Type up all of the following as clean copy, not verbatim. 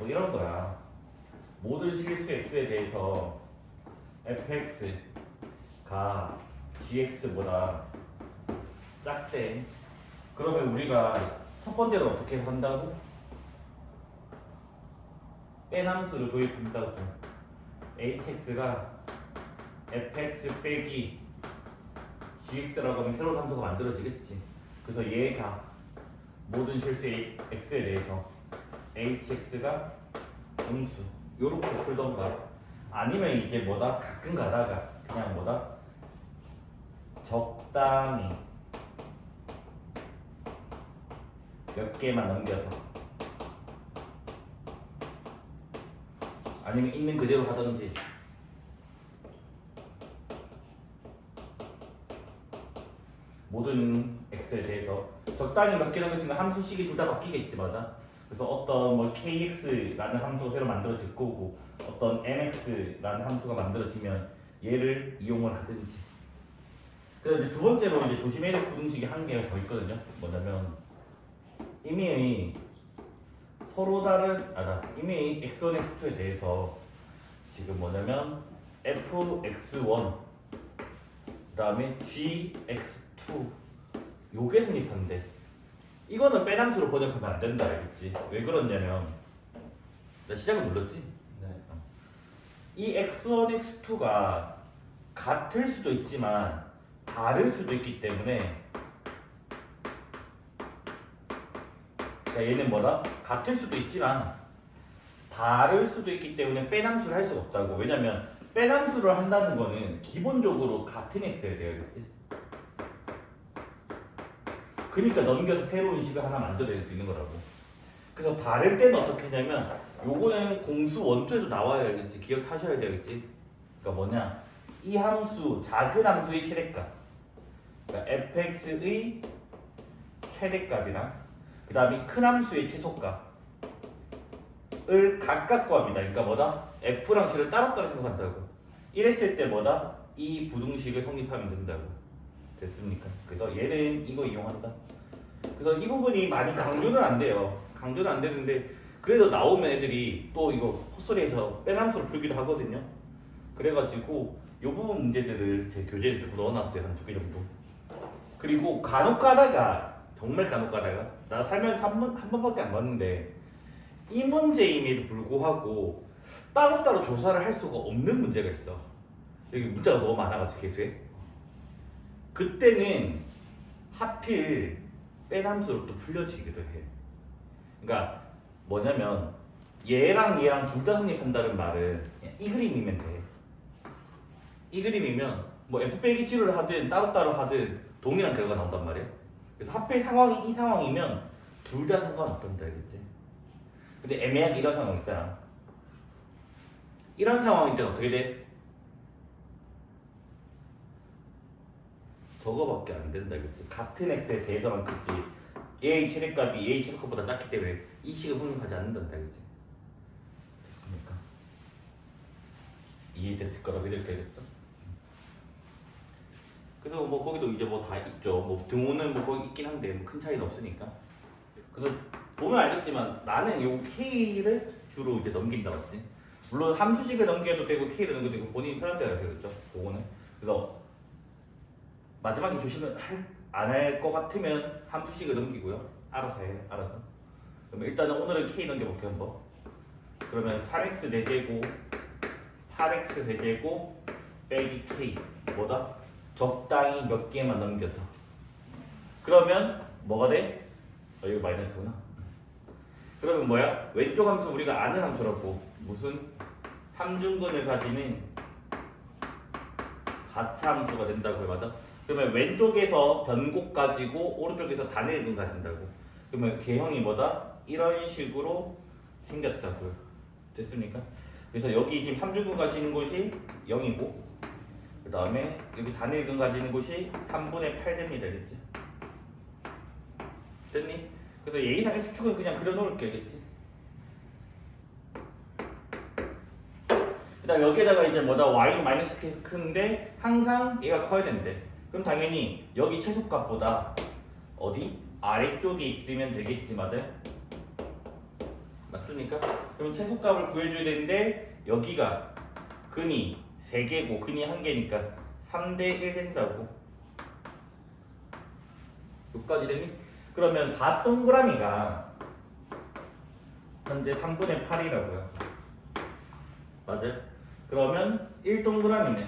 뭐 이런 거야. 모든 실수 x에 대해서 fx가 gx보다 작대. 그러면 우리가 첫 번째로 어떻게 한다고? 뺀 함수를 도입한다고. hx가 fx 빼기 gx라고 하면 새로운 함수가 만들어지겠지. 그래서 얘가 모든 실수 x에 대해서 hx가 음수 요렇게 풀던가, 아니면 이게 뭐다? 가끔 가다가 그냥 뭐다? 적당히 몇 개만 넘겨서, 아니면 있는 그대로 하던지. 모든 x에 대해서 적당히 몇 개 넘겼으면 함수식이 둘 다 바뀌겠지, 맞아? 그래서 어떤 뭐 kx라는 함수가 새로 만들어질 거고 어떤 mx라는 함수가 만들어지면 얘를 이용을 하든지. 그런데 두 번째로 이제 조심해야 될 부등식이 한 개가 더 있거든요. 뭐냐면 이미 서로 다른 이미 x1, x2에 대해서 지금 뭐냐면 fx1 그다음에 gx2 요게 성립한대. 이거는 빼함수로 번역하면 안 된다, 알겠지? 왜 그러냐면 나 시작을 눌렀지? 네. 이 x1, x2가 같을 수도 있지만 다를 수도 있기 때문에, 자, 얘는 뭐다? 같을 수도 있지만 다를 수도 있기 때문에 빼함수를 할 수가 없다고. 왜냐면 빼함수를 한다는 거는 기본적으로 같은 x여야 돼야겠지. 그러니까 넘겨서 새로운 식을 하나 만들어낼 수 있는 거라고. 그래서 다를 때는 어떻게 하냐면 요거는 공수 원초에도 나와야 알겠지. 기억하셔야 되겠지. 그러니까 뭐냐, 이 함수, 작은 함수의 최대값, 그러니까 fx의 최대값이랑 그 다음에 큰 함수의 최소값을 각각 구합니다. 그러니까 뭐다? f랑 g를 따로따로 생각한다고. 이랬을 때 뭐다? 이 부등식을 성립하면 된다고. 됐습니까? 그래서 얘는 이거 이용한다. 그래서 이 부분이 많이 강조는 안 돼요. 강조는 안 되는데 그래도 나오면 애들이 또 이거 헛소리해서 빼함수를 풀기도 하거든요. 그래가지고 이 부분 문제들을 제 교재에 좀 넣어놨어요. 한 2개 정도. 그리고 간혹 가다가, 정말 간혹 가다가, 나 살면서 한 번밖에 안 봤는데 이 문제임에도 불구하고 따로따로 조사를 할 수가 없는 문제가 있어. 여기 문자가 너무 많아가지고 개수에. 그때는 하필 빼함수로 또 풀려지기도 해. 그러니까 뭐냐면 얘랑 둘 다 성립한다는 말은 그냥 이 그림이면 돼. 이 그림이면 뭐 f 빼기 g를 하든 따로따로 하든 동일한 결과가 나온단 말이야. 그래서 하필 상황이 이 상황이면 둘 다 상관없단다, 알겠지? 근데 애매하게 이런 상황 있잖아. 이런 상황일 때는 어떻게 돼? 저거밖에 안 된다, 그치? 같은 x에 대해서만 크지 a의 최대값이 a의 최소값보다 작기 때문에 이 식을 성립하지 않는단다, 그치? 됐습니까? 이해됐을 거라고 믿을게겠죠? 그래서 뭐 거기도 이제 뭐 다 있죠. 뭐 등호는 뭐 거기 있긴 한데 뭐 큰 차이는 없으니까. 그래서 보면 알겠지만 나는 요 k를 주로 이제 넘긴다, 맞지? 물론 함수식을 넘겨도 되고 k를 넘겨도 되고 본인이 편할 때가 되겠죠. 그거는. 그래서 마지막에 조심을 안 할 것 같으면 함수식을 넘기고요. 알아서 해, 알아서. 그러면 일단은 오늘은 k 넘겨볼게요, 한번. 그러면 3x 4제곱, 8x 3제곱 빼기 k. 뭐다? 적당히 몇 개만 넘겨서. 그러면 뭐가 돼? 이거 마이너스구나. 그러면 뭐야? 왼쪽 함수 우리가 아는 함수라고. 무슨? 3중근을 가지는 4차 함수가 된다고요, 맞아? 그러면 왼쪽에서 변곡 가지고 오른쪽에서 단의 근 가진다고. 그러면 개형이 뭐다? 이런 식으로 생겼다고요. 됐습니까? 그래서 여기 지금 3중근 가지는 곳이 0이고 그 다음에 여기 단의 근 가지는 곳이 3분의 8 됩니다. 알겠지? 됐니? 그래서 예의상 X축은 그냥 그려놓을게, 알겠지? 그 다음 여기에다가 이제 뭐다? Y는 마이너스 큰데 항상 얘가 커야 된대. 그럼 당연히 여기 최소값보다 어디? 아래쪽에 있으면 되겠지, 맞아요? 맞습니까? 그럼 최소값을 구해줘야 되는데 여기가 근이 3개고 근이 1개니까 3대 1 된다고. 여기까지 되니? 그러면 4동그라미가 현재 3분의 8이라고요. 맞아요? 그러면 1동그라미는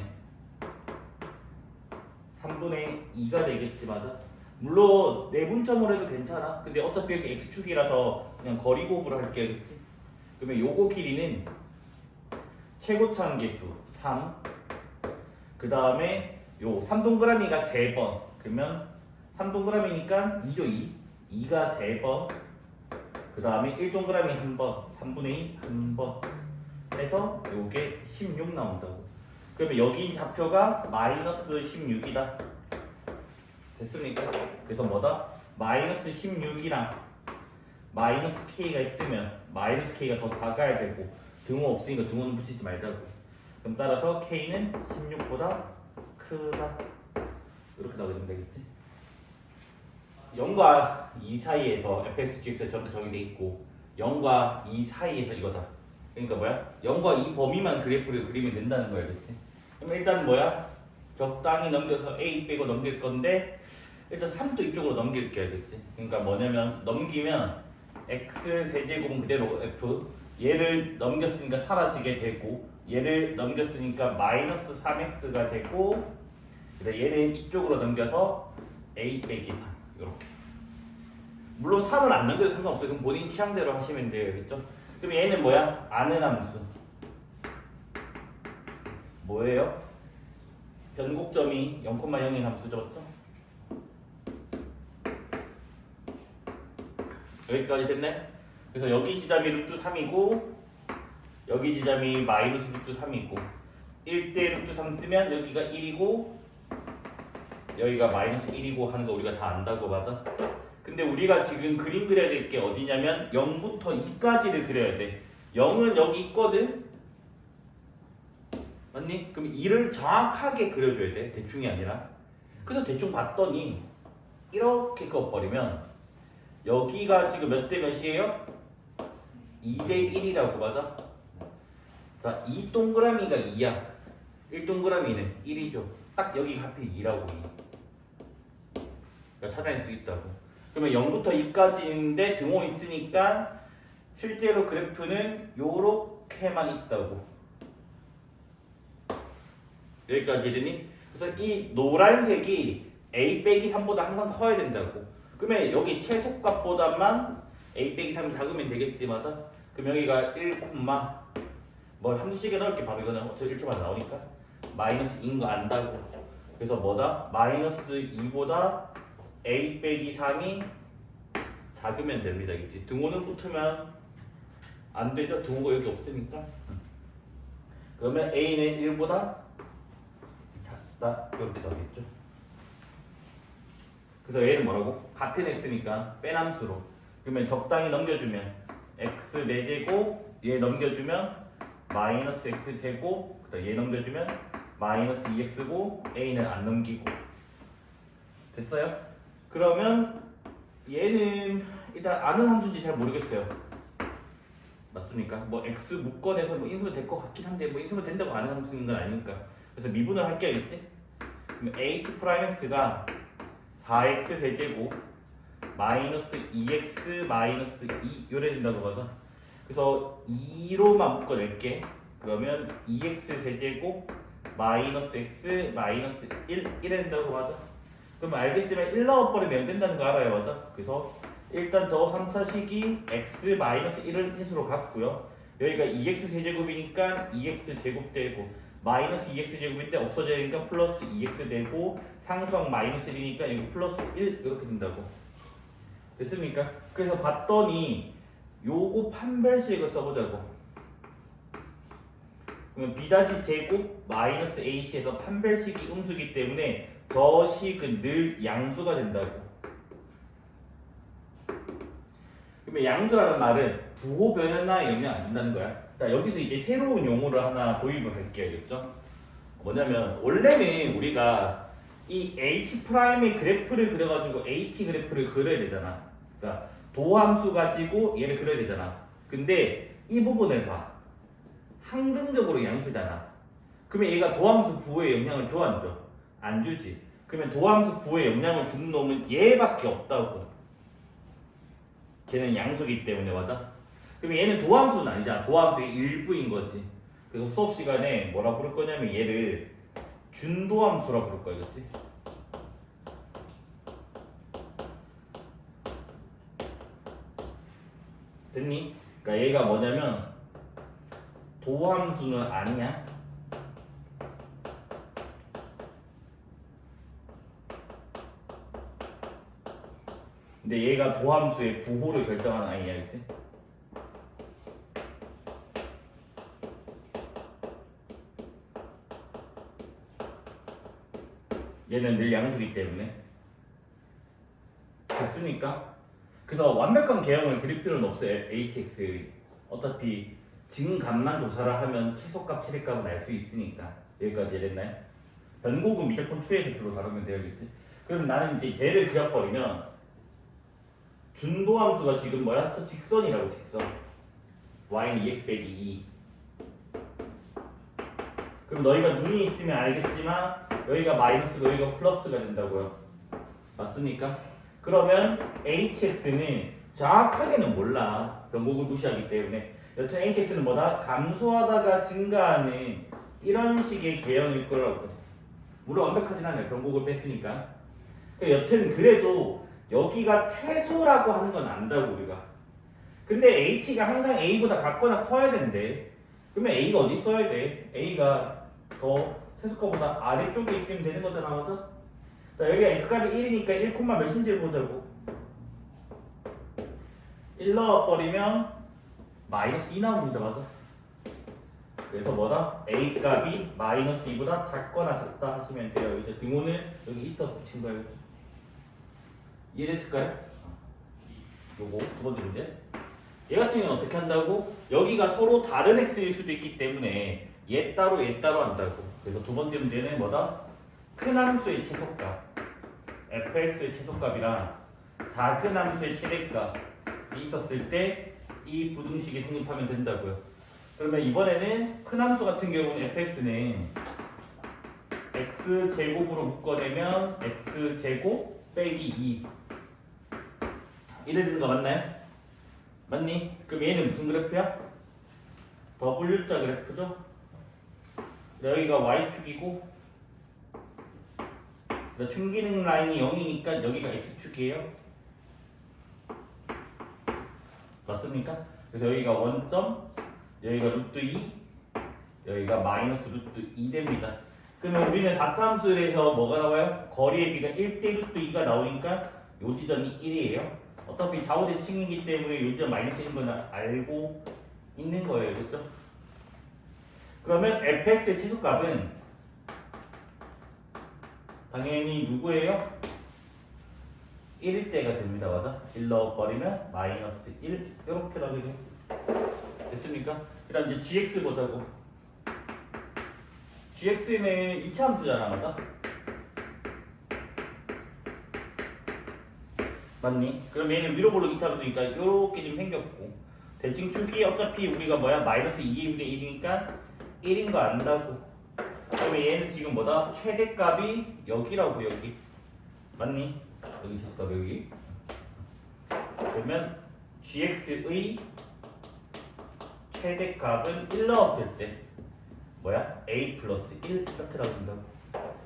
3분의 2가 되겠지, 맞아? 물론 내분점으로 해도 괜찮아. 근데 어차피 여기 x축이라서 그냥 거리 곱으로 할게, 그치? 그러면 요거 길이는 최고차항 계수 3, 그 다음에 요 3동그라미가 3번, 그러면 3동그라미니까 2죠. 2가 3번, 그 다음에 1동그라미 1번, 3분의 2 1번 해서 요게 16 나온다고. 그러면 여기 좌표가 마이너스 16이다. 됐습니까? 그래서 뭐다? 마이너스 16이랑 마이너스 k가 있으면 마이너스 k가 더 작아야 되고 등호 없으니까 등호는 붙이지 말자고. 그럼 따라서 k는 16보다 크다. 이렇게 나오면 되겠지? 0과 2 사이에서 fx, gx가 저렇게 정의돼 있고 0과 2 사이에서 이거다. 그러니까 뭐야? 0과 2 범위만 그래프를 그리면 된다는 거야, 그렇지? 그럼 일단 뭐야? 적당히 넘겨서 a 빼고 넘길 건데 일단 3도 이쪽으로 넘길게, 알겠지? 그러니까 뭐냐면 넘기면 x 세제곱은 그대로 f, 얘를 넘겼으니까 사라지게 되고 얘를 넘겼으니까 마이너스 3x가 되고 얘는 이쪽으로 넘겨서 a 빼기 3 이렇게. 물론 3을 안 넘겨도 상관없어요. 그럼 본인 취향대로 하시면 돼요, 알겠죠? 그럼 얘는 뭐야? 아는 함수 뭐예요? 변곡점이 0,0인 함수죠, 맞죠? 여기까지 됐네? 그래서 여기 지점이 루트 3이고 여기 지점이 마이너스 루트 3이고 1대 루트 3 쓰면 여기가 1이고 여기가 마이너스 1이고 하는 거 우리가 다 안다고, 맞아? 근데 우리가 지금 그림 그려야 될 게 어디냐면 0부터 2까지를 그려야 돼. 0은 여기 있거든? 맞니? 그럼 2를 정확하게 그려줘야 돼. 대충이 아니라. 그래서 대충 봤더니 이렇게 그어버리면 여기가 지금 몇 대 몇이에요? 2대 1이라고, 맞아? 자, 이 동그라미가 2야. 1동그라미는 1이죠. 딱 여기가 하필 2라고. 2. 그러니까 찾아낼 수 있다고. 그러면 0부터 2까지인데 등호 있으니까 실제로 그래프는 요렇게만 있다고. 여기까지 되니? 그래서 이 노란색이 a 빼기 3보다 항상 커야 된다고. 그러면 여기 최소값보다만 a 빼기 3이 작으면 되겠지, 맞아? 그럼 여기가 1, 뭐 함수식에 넣을게. 바로 이거는 어차피 1초만 나오니까 마이너스 2인 거 안다고. 그래서 뭐다? 마이너스 2보다 a 빼기 3이 작으면 됩니다. 그치? 등호는 붙으면 안 되죠? 등호가 여기 없으니까. 그러면 a는 1보다 작다. 이렇게 나오겠죠? 그래서 얘는 뭐라고? 같은 x니까 뺀 함수로. 그러면 적당히 넘겨주면 x 4제곱, 얘 넘겨주면 마이너스 x 제곱, 그다음 얘 넘겨주면 마이너스 2x고 a는 안 넘기고. 됐어요? 그러면 얘는 일단 아는 함수인지 잘 모르겠어요. 맞습니까? 뭐 x 묶건에서 뭐 인수가 될 것 같긴 한데 뭐 인수가 된다고 아는 함수인 건 아니니까. 그래서 미분을 할게, 알겠지? 그럼 h'(x가 4x 세제곱 마이너스 2x 마이너스 2 요래 된다고 봐서. 그래서 2로만 묶어낼게. 그러면 2x 세제곱 마이너스 x 마이너스 1 이랬다고 맞아? 그러면 알겠지만 1 넣어버리면 된다는 거 알아요, 맞아? 그래서 일단 저 3차식이 x 마이너스 1을 인수로 갖고요. 여기가 2x 세제곱이니까 2x 제곱 되고 마이너스 2x 제곱인데 없어지니까 플러스 2x 되고 상수항 마이너스 1이니까 여기 플러스 1 이렇게 된다고. 됐습니까? 그래서 봤더니 요거 판별식을 써보자고. 그러면 b 제곱 마이너스 ac에서 판별식이 음수기 때문에 저 식은 늘 양수가 된다고. 그러면 양수라는 말은 부호 변화에 영향 안 준다는 거야. 자, 여기서 이제 새로운 용어를 하나 도입을 할게요, 알겠죠? 뭐냐면 원래는 우리가 이 H'의 그래프를 그려가지고 H 그래프를 그려야 되잖아. 그러니까 도함수 가지고 얘를 그려야 되잖아. 근데 이 부분을 봐. 항등적으로 양수잖아. 그러면 얘가 도함수 부호에 영향을 줘, 안 줘? 안 주지. 그러면 도함수 부호에 영향을 주는 놈은 얘밖에 없다고. 걔는 양수기 때문에, 맞아? 그러면 얘는 도함수는 아니잖아. 도함수의 일부인 거지. 그래서 수업 시간에 뭐라 부를 거냐면 얘를 준도함수라 부를 거야, 그렇지? 됐니? 그러니까 얘가 뭐냐면 도함수는 아니야. 근데 얘가 도함수의 부호를 결정하는 아이야, 그치? 얘는 늘 양수기 때문에. 됐습니까? 그래서 완벽한 개형을 그릴 필요는 없어요. hx의 어차피 증값만 조사를 하면 최소값, 최대값은 알 수 있으니까. 여기까지 이해됐나요? 변곡은 미적분 2에서 주로 다루면 되겠지. 그럼 나는 이제 얘를 그려버리면 준도함수가 지금 뭐야? 저 직선이라고, 직선. y는 2x 빼기 2. 그럼 너희가 눈이 있으면 알겠지만 여기가 마이너스고 여기가 플러스가 된다고요. 맞습니까? 그러면 hx는 정확하게는 몰라. 변곡을 무시하기 때문에. 여튼 hx는 뭐다? 감소하다가 증가하는 이런 식의 개형일 거라고. 물론 완벽하진 않아요. 변곡을 뺐으니까. 여튼 그래도 여기가 최소라고 하는 건 안다고 우리가. 근데 h가 항상 a보다 같거나 커야 된대. 그러면 a가 어디 있어야 돼? a가 더 최소값보다 아래쪽에 있으면 되는 거잖아, 맞아? 자, 여기가 x값이 1이니까 1, 몇인지 보자고. 1 넣어버리면 마이너스 2 나옵니다, 맞아? 그래서 뭐다? a 값이 마이너스 2보다 작거나 같다 하시면 돼요. 이제 등호는 여기 있어서 붙인 거예요. 이해됐을까요? 요거 두 번째 문제. 얘 같은 경우는 어떻게 한다고? 여기가 서로 다른 x일 수도 있기 때문에 얘 따로 한다고. 그래서 두 번째 문제는 뭐다? 큰 함수의 최소값 fx의 최소값이랑 작은 함수의 최대값이 있었을 때 이 부등식이 성립하면 된다고요. 그러면 이번에는 큰 함수 같은 경우는 fx는 x제곱으로 묶어내면 x제곱 빼기 2 이래 되는 거 맞나요? 맞니? 그럼 얘는 무슨 그래프야? W자 그래프죠? 여기가 y축이고 튕기는 라인이 0이니까 여기가 x축이에요. 맞습니까? 그래서 여기가 원점, 여기가 루트 2, 여기가 마이너스 루트 2 됩니다. 그러면 우리는 4차 함수에서 뭐가 나와요? 거리의 비가 1대 루트 2가 나오니까 요 지점이 1이에요. 어차피 좌우대칭이기 때문에 요 지점 마이너스인 건 알고 있는 거예요. 그렇죠? 그러면 fx의 최소값은 당연히 누구예요? 1일 때가 됩니다. 맞아? 1 넣어버리면 마이너스 1 이렇게 나오죠. 됐습니까? 그 다음 이제 gx 보자고. gx는 2차 함수잖아. 맞아? 맞니? 그럼 얘는 위로 볼록 2차 함수니까 이렇게 좀 생겼고 대칭축이 어차피 우리가 뭐야? 마이너스 2분의 1이니까 1인 거 안다고. 그러면 얘는 지금 뭐다? 최대값이 여기라고. 여기 맞니? 여기 최소값 여기. 그러면 gx의 최대값은 1 넣었을 때 뭐야? a 플러스 1 이렇게 나온다고.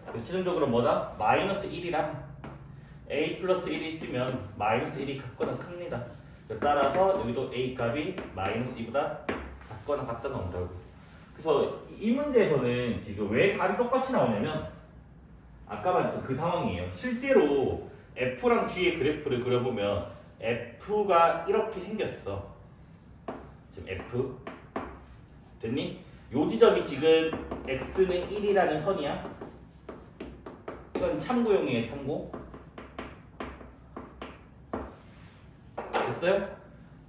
그래서 최종적으로 뭐다? 마이너스 1이랑 a 플러스 1이 있으면 마이너스 1이 같거나 큽니다. 따라서 여기도 a 값이 마이너스 2보다 작거나 같다 나온다고. 그래서 이 문제에서는 지금 왜 답이 똑같이 나오냐면 아까 말했던 그 상황이에요. 실제로 f랑 g의 그래프를 그려보면 f가 이렇게 생겼어. 지금 f 됐니? 요 지점이 지금 x는 1이라는 선이야. 이건 참고용이에요. 참고. 됐어요?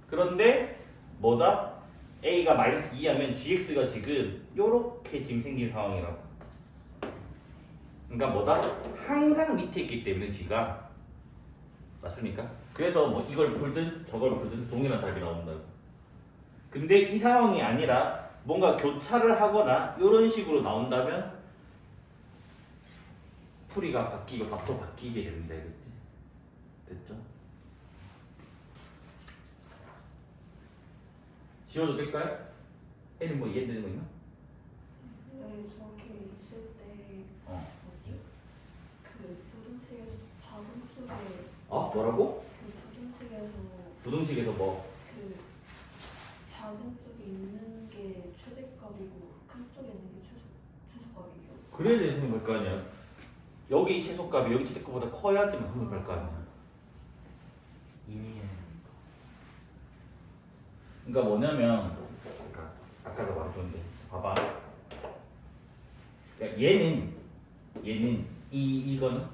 그런데 뭐다? a가 마이너스 2 하면 gx가 지금 요렇게 지금 생긴 상황이라고. 그러니까 뭐다? 항상 밑에 있기 때문에 g가. 맞습니까? 그래서 뭐 이걸 풀든 저걸 풀든 동일한 답이 나온다고. 근데 이 상황이 아니라 뭔가 교차를 하거나 이런 식으로 나온다면 풀이가 바뀌고 값도 바뀌게 됩니다. 그치? 됐죠? 지워도 될까요? 혜린 뭐 이해되는 거 있나? 네, 저기 있을 때 뭐지? 그 부등식에서 자동 속에 뭐라고? 그 부등식에서 부등식에서 뭐? 그 작은 쪽에 있는 게 최대값이고 큰 쪽에 있는 게 최소값이에요. 그래야 돼 생각할 거 아니야. 여기 최소값이 여기 최대값보다 커야지만 성립할 거 아니야. 이미 그러니까 뭐냐면 아까도 말했던데 봐봐. 그러니까 얘는 이건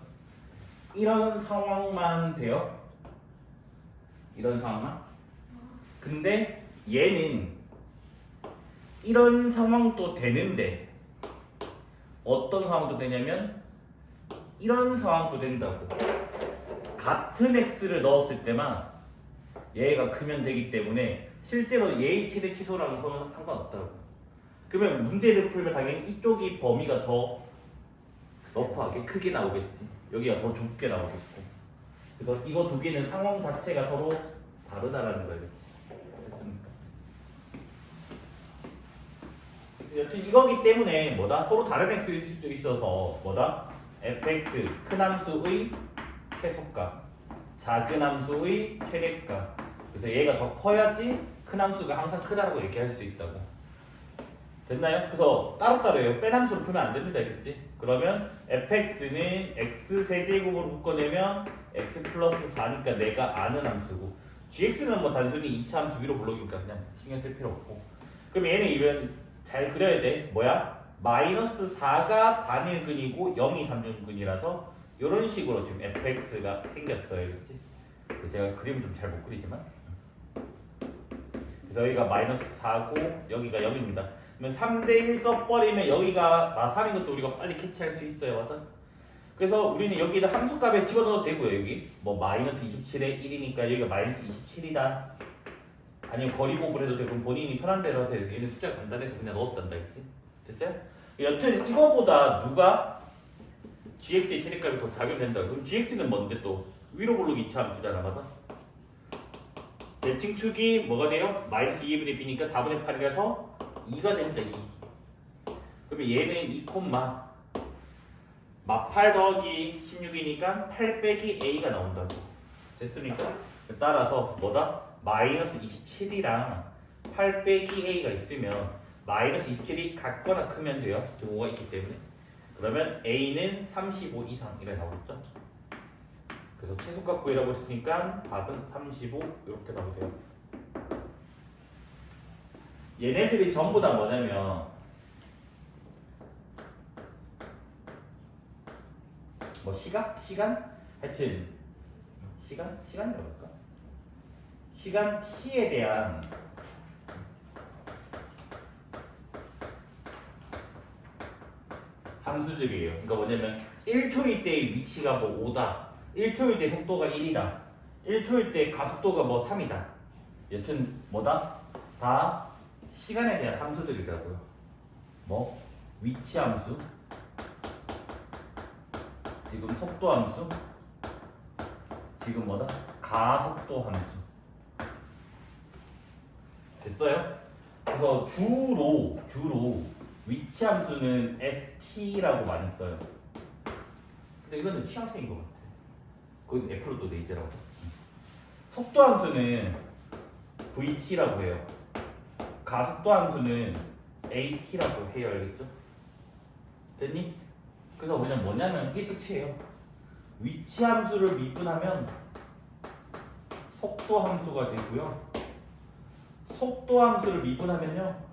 이런 상황만 돼요. 이런 상황만. 근데 얘는 이런 상황도 되는데 어떤 상황도 되냐면 이런 상황도 된다고. 같은 x를 넣었을 때만 얘가 크면 되기 때문에 실제로 얘의 최대 취소라는 거는 상관없다고. 그러면 문제를 풀면 당연히 이쪽이 범위가 더 러프하게 크게 나오겠지. 여기가 더 좁게 나오겠고. 그래서 이거 두 개는 상황 자체가 서로 다르다라는 거겠지. 됐습니까? 여튼 이거기 때문에 뭐다? 서로 다른 x일 수도 있어서 뭐다? fx 큰 함수의 최소값, 작은 함수의 최대값. 그래서 얘가 더 커야지 큰 함수가 항상 크다라고 얘기할 수 있다고. 됐나요? 그래서 따로따로예요. 뺀 함수를 풀면 안 됩니다. 알겠지? 그러면 fx는 x 세제곱으로 묶어내면 x 플러스 4니까 내가 아는 함수고, gx는 뭐 단순히 2차 함수 위로 불러오니까 그냥 신경 쓸 필요 없고. 그럼 얘는 이번 잘 그려야 돼. 뭐야? 마이너스 4가 단일근이고 0이 3중근이라서 이런 식으로 지금 fx가 생겼어요. 알겠지? 제가 그림을 좀 잘 못 그리지만, 그래서 여기가 마이너스 4고 여기가 0입니다. 그러면 3대1 써버리면 여기가 3인 것도 우리가 빨리 캐치할 수 있어요. 맞아? 그래서 우리는 여기다 함수값에 집어넣어도 되고요. 여기 뭐 마이너스 27에 1이니까 여기가 마이너스 27이다. 아니면 거리 곱을 해도 되고 본인이 편한 대로 하세요. 얘는 숫자가 간단해서 그냥 넣었단다. 했지? 됐어요? 여튼 이거보다 누가 gx의 최대값이 더 작으면 된다. 그럼 gx는 뭔데 또 위로 고르기 2차 함수잖아. 맞아? 대칭축이 뭐가 돼요? 마이너스 2분의 b니까 4분의 8이라서 2가 됩니다. 2. 그러면 얘는 2, 마 8 더하기 16이니까 8 빼기 a가 나온다고. 됐습니까? 따라서 뭐다? 마이너스 27이랑 8 빼기 a가 있으면 마이너스 27이 같거나 크면 돼요. 경우가 있기 때문에. 그러면 a는 35 이상 이렇게 나오겠죠? 그래서 최소값 구이라고 했으니까 답은 35 이렇게 나오게 돼요. 얘네들이 전부 다 뭐냐면 뭐 시간? 하여튼 시간이라고 할까? 시간 t에 대한 함수들이에요. 그러니까 뭐냐면 1초일 때의 위치가 뭐 5다. 1초일 때 속도가 1이다. 1초일 때 가속도가 뭐 3이다. 여튼 뭐다? 다 시간에 대한 함수들이라고요. 뭐 위치 함수, 지금 속도 함수, 지금 뭐다? 가속도 함수. 됐어요? 그래서 주로 위치 함수는 st라고 많이 써요. 근데 이거는 취향색인 것 같아. 그건 F로도 돼 있더라고. 속도 함수는 vt라고 해요. 가속도 함수는 at라고 해요. 알겠죠? 됐니? 그래서 그냥 뭐냐면 이게 끝이에요. 위치 함수를 미분하면 속도 함수가 되고요. 속도 함수를 미분하면요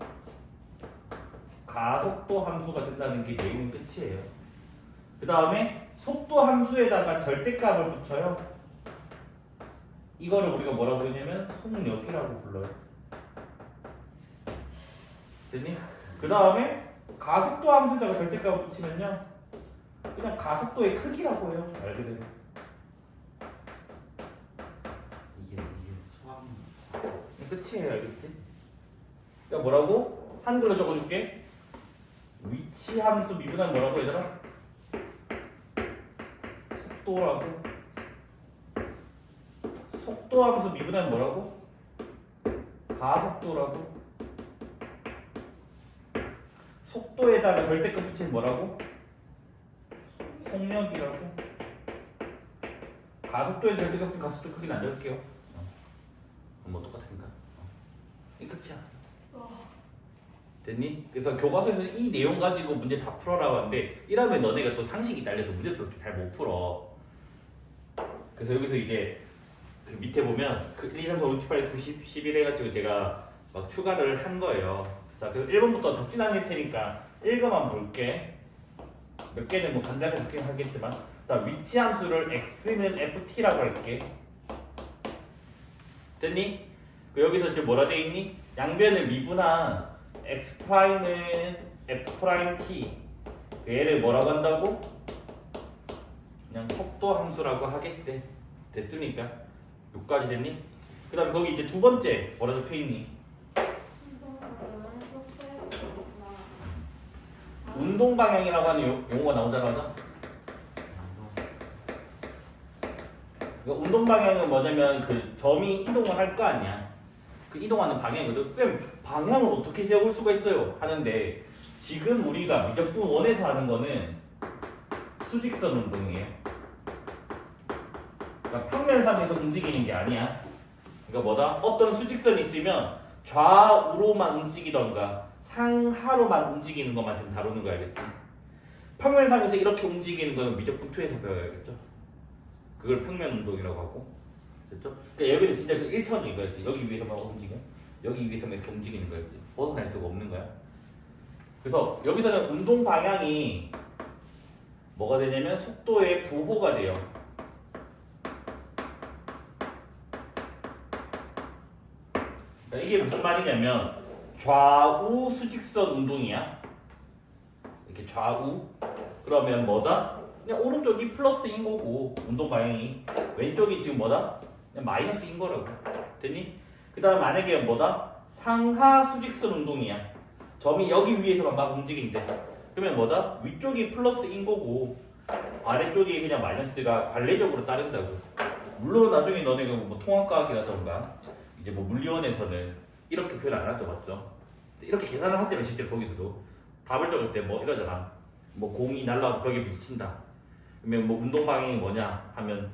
가속도 함수가 된다는 게 내용 끝이에요. 그 다음에 속도 함수에다가 절대값을 붙여요. 이거를 우리가 뭐라고 부르냐면 속력이라고 불러요. 됐니? 그 다음에 가속도 함수에다가 절대값을 붙이면요 그냥 가속도의 크기라고 해요. 말 그대로. 이게 수학 끝이에요. 알겠지? 그러니까 뭐라고? 한글로 적어줄게. 위치 함수 미분하면 뭐라고 얘들아? 속도라고. 속도 함수 미분하면 뭐라고? 가속도라고. 속도에다가 절대값 붙이면 뭐라고? 속력이라고. 가속도에 절대값 붙이면 가속도 크기는 안 적을게요. 뭐 똑같으니까. 이 끝이야. 됐니? 그래서 교과서에서 이 내용 가지고 문제 다 풀어라고 하는데 이러면 너네가 또 상식이 딸려서 문제를 또 잘 못 풀어. 그래서 여기서 이제 그 밑에 보면 그 1, 2, 3, 4, 5, 6, 7, 8, 9, 10, 11 해가지고 제가 막 추가를 한 거예요. 자, 그래서 1번부터 더 진행할 테니까 1거만 볼게. 몇 개는 뭐 간단하게 볼긴 하겠지만, 자, 위치 함수를 x는 ft라고 할게. 됐니? 그 여기서 이제 뭐라 돼 있니? 양변을 미분한 x 프라임은 f 프라임 t. 얘를 뭐라고 한다고? 그냥 속도 함수라고 하겠대. 됐습니까? 여기까지 됐니? 그 다음에 거기 이제 두 번째 뭐라 적혀 있니? 운동 방향이라고 하는 용어가 나오잖아. 그러니까 운동 방향은 뭐냐면 그 점이 이동을 할 거 아니야. 그 이동하는 방향이거든. 쌤, 방향을 어떻게 세울 수가 있어요? 하는데 지금 우리가 미적분 원에서 하는 거는 수직선 운동이에요. 그러니까 평면상에서 움직이는 게 아니야. 그러니까 뭐다? 어떤 수직선이 있으면 좌우로만 움직이던가 상하로만 움직이는 것만 지금 다루는 거 알겠지? 평면상에서 이렇게 움직이는 거는 미적분 2에서 배워야겠죠? 그걸 평면 운동이라고 하고. 됐죠? 그러니까 여기는 진짜 그 1차원인 거였지. 여기 위에서만 움직여. 여기 위에서만 이렇게 움직이는 거였지. 벗어날 수가 없는 거야. 그래서 여기서는 운동 방향이 뭐가 되냐면 속도의 부호가 돼요. 그러니까 이게 무슨 말이냐면 좌우 수직선 운동이야. 이렇게 좌우. 그러면 뭐다? 그냥 오른쪽이 플러스인 거고 운동 방향이 왼쪽이 지금 뭐다? 그냥 마이너스인 거라고. 됐니? 그 다음 만약에 뭐다? 상하 수직선 운동이야. 점이 여기 위에서만 막 움직인대. 그러면 뭐다? 위쪽이 플러스인 거고 아래쪽이 그냥 마이너스가 관례적으로 따른다고. 물론 나중에 너네가 뭐 통합과학이라던가 이제 뭐 물리원에서는 이렇게 표현 안 하죠, 맞죠? 이렇게 계산을 하지만 실제 거기서도 답을 적을 때 뭐 이러잖아. 뭐 공이 날라와서 벽에 부딪힌다. 그러면 뭐 운동 방향이 뭐냐 하면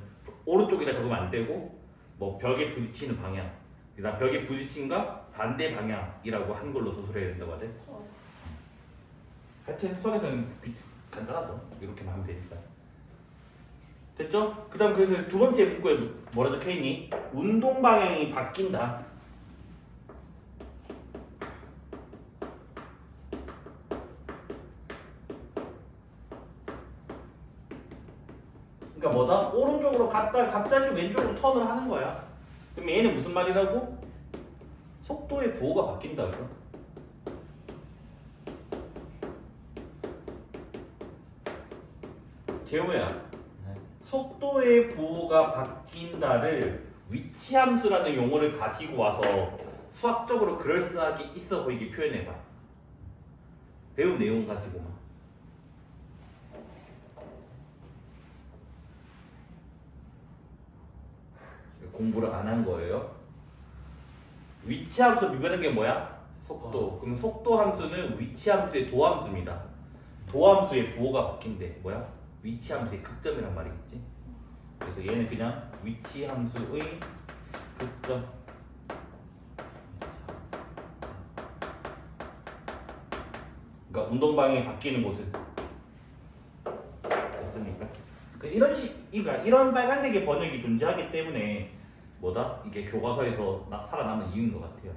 오른쪽이라 적으면 안 되고 뭐 벽에 부딪히는 방향, 그다음 벽에 부딪힌과 반대 방향이라고 한글로 서술해야 된다고 하대. 하여튼 수학에서는 간단하죠. 이렇게만 하면 되니까. 됐죠? 그다음 그래서 두 번째 문구에 뭐라 적혀 있니? 운동 방향이 바뀐다. 그러니까 뭐다? 오른쪽으로 갔다가 갑자기 왼쪽으로 턴을 하는 거야. 그럼 얘는 무슨 말이라고? 속도의 부호가 바뀐다고. 재호야, 속도의 부호가 바뀐다를 위치함수라는 용어를 가지고 와서 수학적으로 그럴싸하게 있어 보이게 표현해봐. 배운 내용 가지고만. 공부를 안 한 거예요. 위치함수 미분하는 게 뭐야? 속도. 그럼 속도 함수는 위치함수의 도함수입니다. 도함수의 부호가 바뀐대. 뭐야? 위치함수의 극점이란 말이겠지. 그래서 얘는 그냥 위치함수의 극점. 그러니까 운동 방향이 바뀌는 곳은 됐습니까? 그러니까 이런 빨간색의 번역이 존재하기 때문에 뭐다? 이게 교과서에서 살아남은 이유인 것 같아요.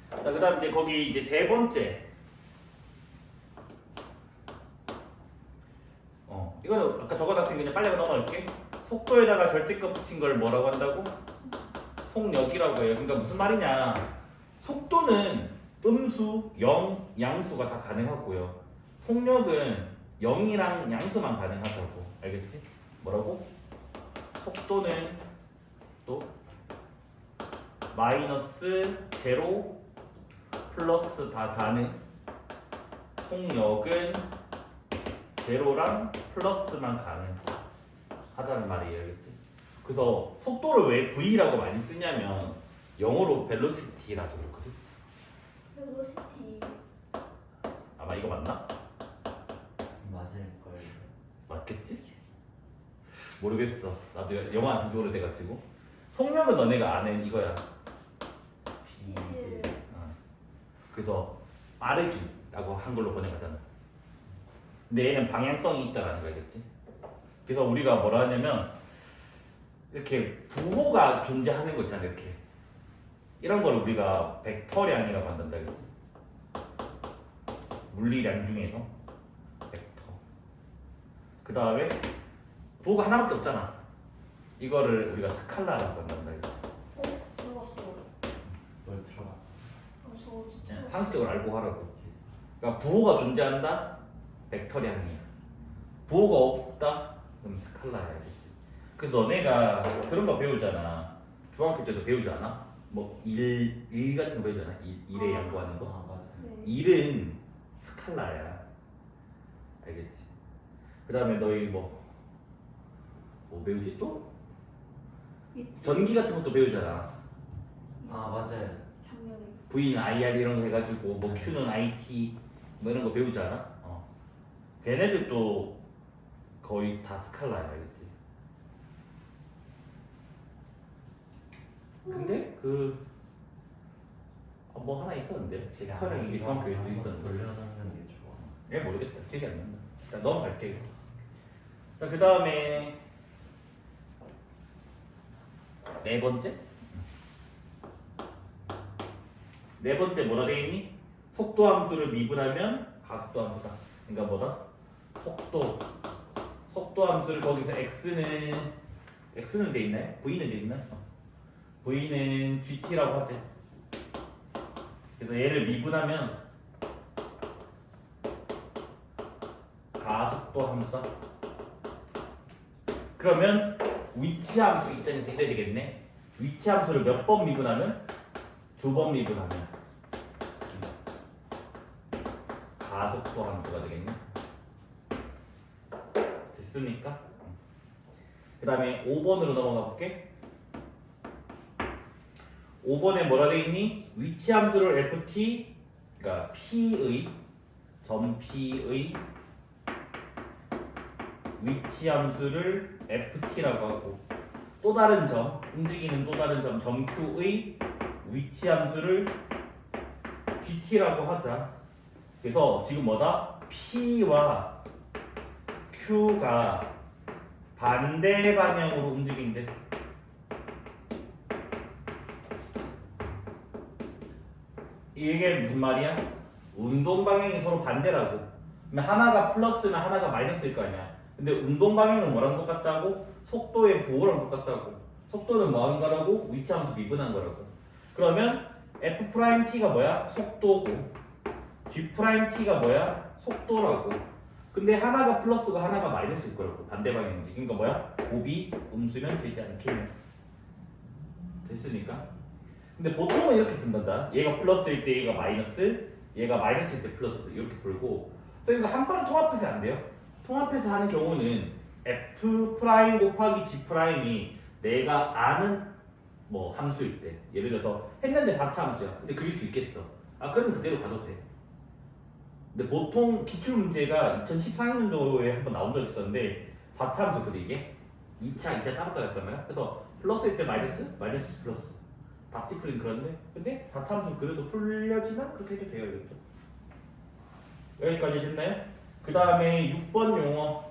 자, 그다음 이제 거기 이제 세 번째. 이거는 아까 적어놨으니 그냥 빨리 넘어갈게. 속도에다가 절대값 붙인 걸 뭐라고 한다고? 속력이라고 해요. 그러니까 무슨 말이냐? 속도는 음수, 영, 양수가 다 가능하고요. 속력은 0이랑 양수만 가능하다고. 알겠지? 뭐라고? 속도는 또 마이너스 제로 플러스 다 가는 속력은 제로랑 플러스만 가능하다는 말이에요, 알겠지? 그래서 속도를 왜 V라고 많이 쓰냐면 영어로 velocity라서 그렇거든. 벨로시티. 아마 이거 맞나? 맞을걸. 맞겠지? 모르겠어. 나도 영어 안 쓴 지 오래돼가지고. 속력은 너네가 아는 이거야. 스피드. 그래서 빠르기라고 한글로 번역하잖아. 근데 얘는 방향성이 있다라는 거겠지. 그래서 우리가 뭐라 하냐면 이렇게 부호가 존재하는 거 있잖아. 이렇게 이런 걸 우리가 벡터량이라고 한단다, 그지? 물리량 중에서 벡터. 그 다음에 부호가 하나밖에 없잖아. 이거를 우리가 스칼라라고 한단다, 그지? 들어봤어. 뭘 들어가? 저 진짜. 상식적으로 알고 하라고. 그러니까 부호가 존재한다, 벡터량이야. 부호가 없다, 그럼 스칼라야, 알겠지? 그래서 너네가 그런 거 배우잖아. 중학교 때도 배우지 않아? 뭐 일 같은 거 배우잖아. 일에 양보하는 거. 아 맞아. 네. 일은 스칼라야. 알겠지? 그 다음에 너희 뭐 배우지 또? 위치. 전기 같은 것도 배우잖아. 아 맞아요. 작년에. V는 IR 이런 거 해가지고 뭐 Q는 IT 뭐 이런 거 배우지 않아? 걔네들도 거의 다 스칼라야, 알겠지? 근데 뭐 하나 있었는데 벡터량 이게 중학교에도 있었는데 돌려놓는 게 좋아. 얘 모르겠다. 기억이 안 난다. 자, 넘어갈게. 이거. 자, 그 다음에 네 번째. 네 번째 뭐라 돼 있니? 속도 함수를 미분하면 가속도 함수다. 그러니까 뭐다? 속도 함수를 거기서 x는 돼 있나요? v는 돼 있나요? v는 gt라고 하지. 그래서 얘를 미분하면 가속도 함수다. 그러면 위치 함수 입장에서 이래야 되겠네. 위치 함수를 몇 번 미분하면? 2번 미분하면 가속도 함수가 되겠네. 됐습니까? 그 다음에 5번으로 넘어가 볼게. 5번에 뭐라 돼 있니? 위치 함수를 ft, 그러니까 p의 점 p의 위치 함수를 ft라고 하고, 또 다른 점, 움직이는 또 다른 점 q의 위치 함수를 gt라고 하자. 그래서 지금 뭐다? p와 q가 반대 방향으로 움직인대. 이게 무슨 말이야? 운동 방향이 서로 반대라고. 그러면 하나가 플러스나 하나가 마이너스일 거 아니야. 근데 운동 방향은 뭐랑 똑같다고? 속도의 부호랑 똑같다고. 속도는 뭐 하는 거라고? 위치함수 미분한 거라고. 그러면 f't가 뭐야? 속도고, g't가 뭐야? 속도라고. 근데 하나가 플러스고 하나가 마이너스일 거라고. 반대 방향인지. 그러니까 뭐야? 곱이 음수면 되지 않겠냐. 됐으니까. 근데 보통은 이렇게 푼단다. 얘가 플러스일 때 얘가 마이너스, 얘가 마이너스일 때 플러스, 이렇게 풀고. 그래서 이거 한 번에 통합해서 안 돼요. 통합해서 하는 경우는 f' 곱하기 g'이 내가 아는 뭐 함수일 때, 예를 들어서 했는데 4차 함수야. 근데 그릴 수 있겠어. 그럼 그대로 가도 돼. 근데 보통 기출문제가 2014년도에 한 번 나온 적 있었는데 4차 함수거든 이게. 2차 따로 했단 말이야. 그래서 플러스일 때 마이너스, 마이너스 플러스. 답지풀이는 그런데, 근데 4차 함수는 그래도 풀려지나? 그렇게 해도 돼요, 이것도. 여기까지 됐나요? 그 다음에 6번 용어.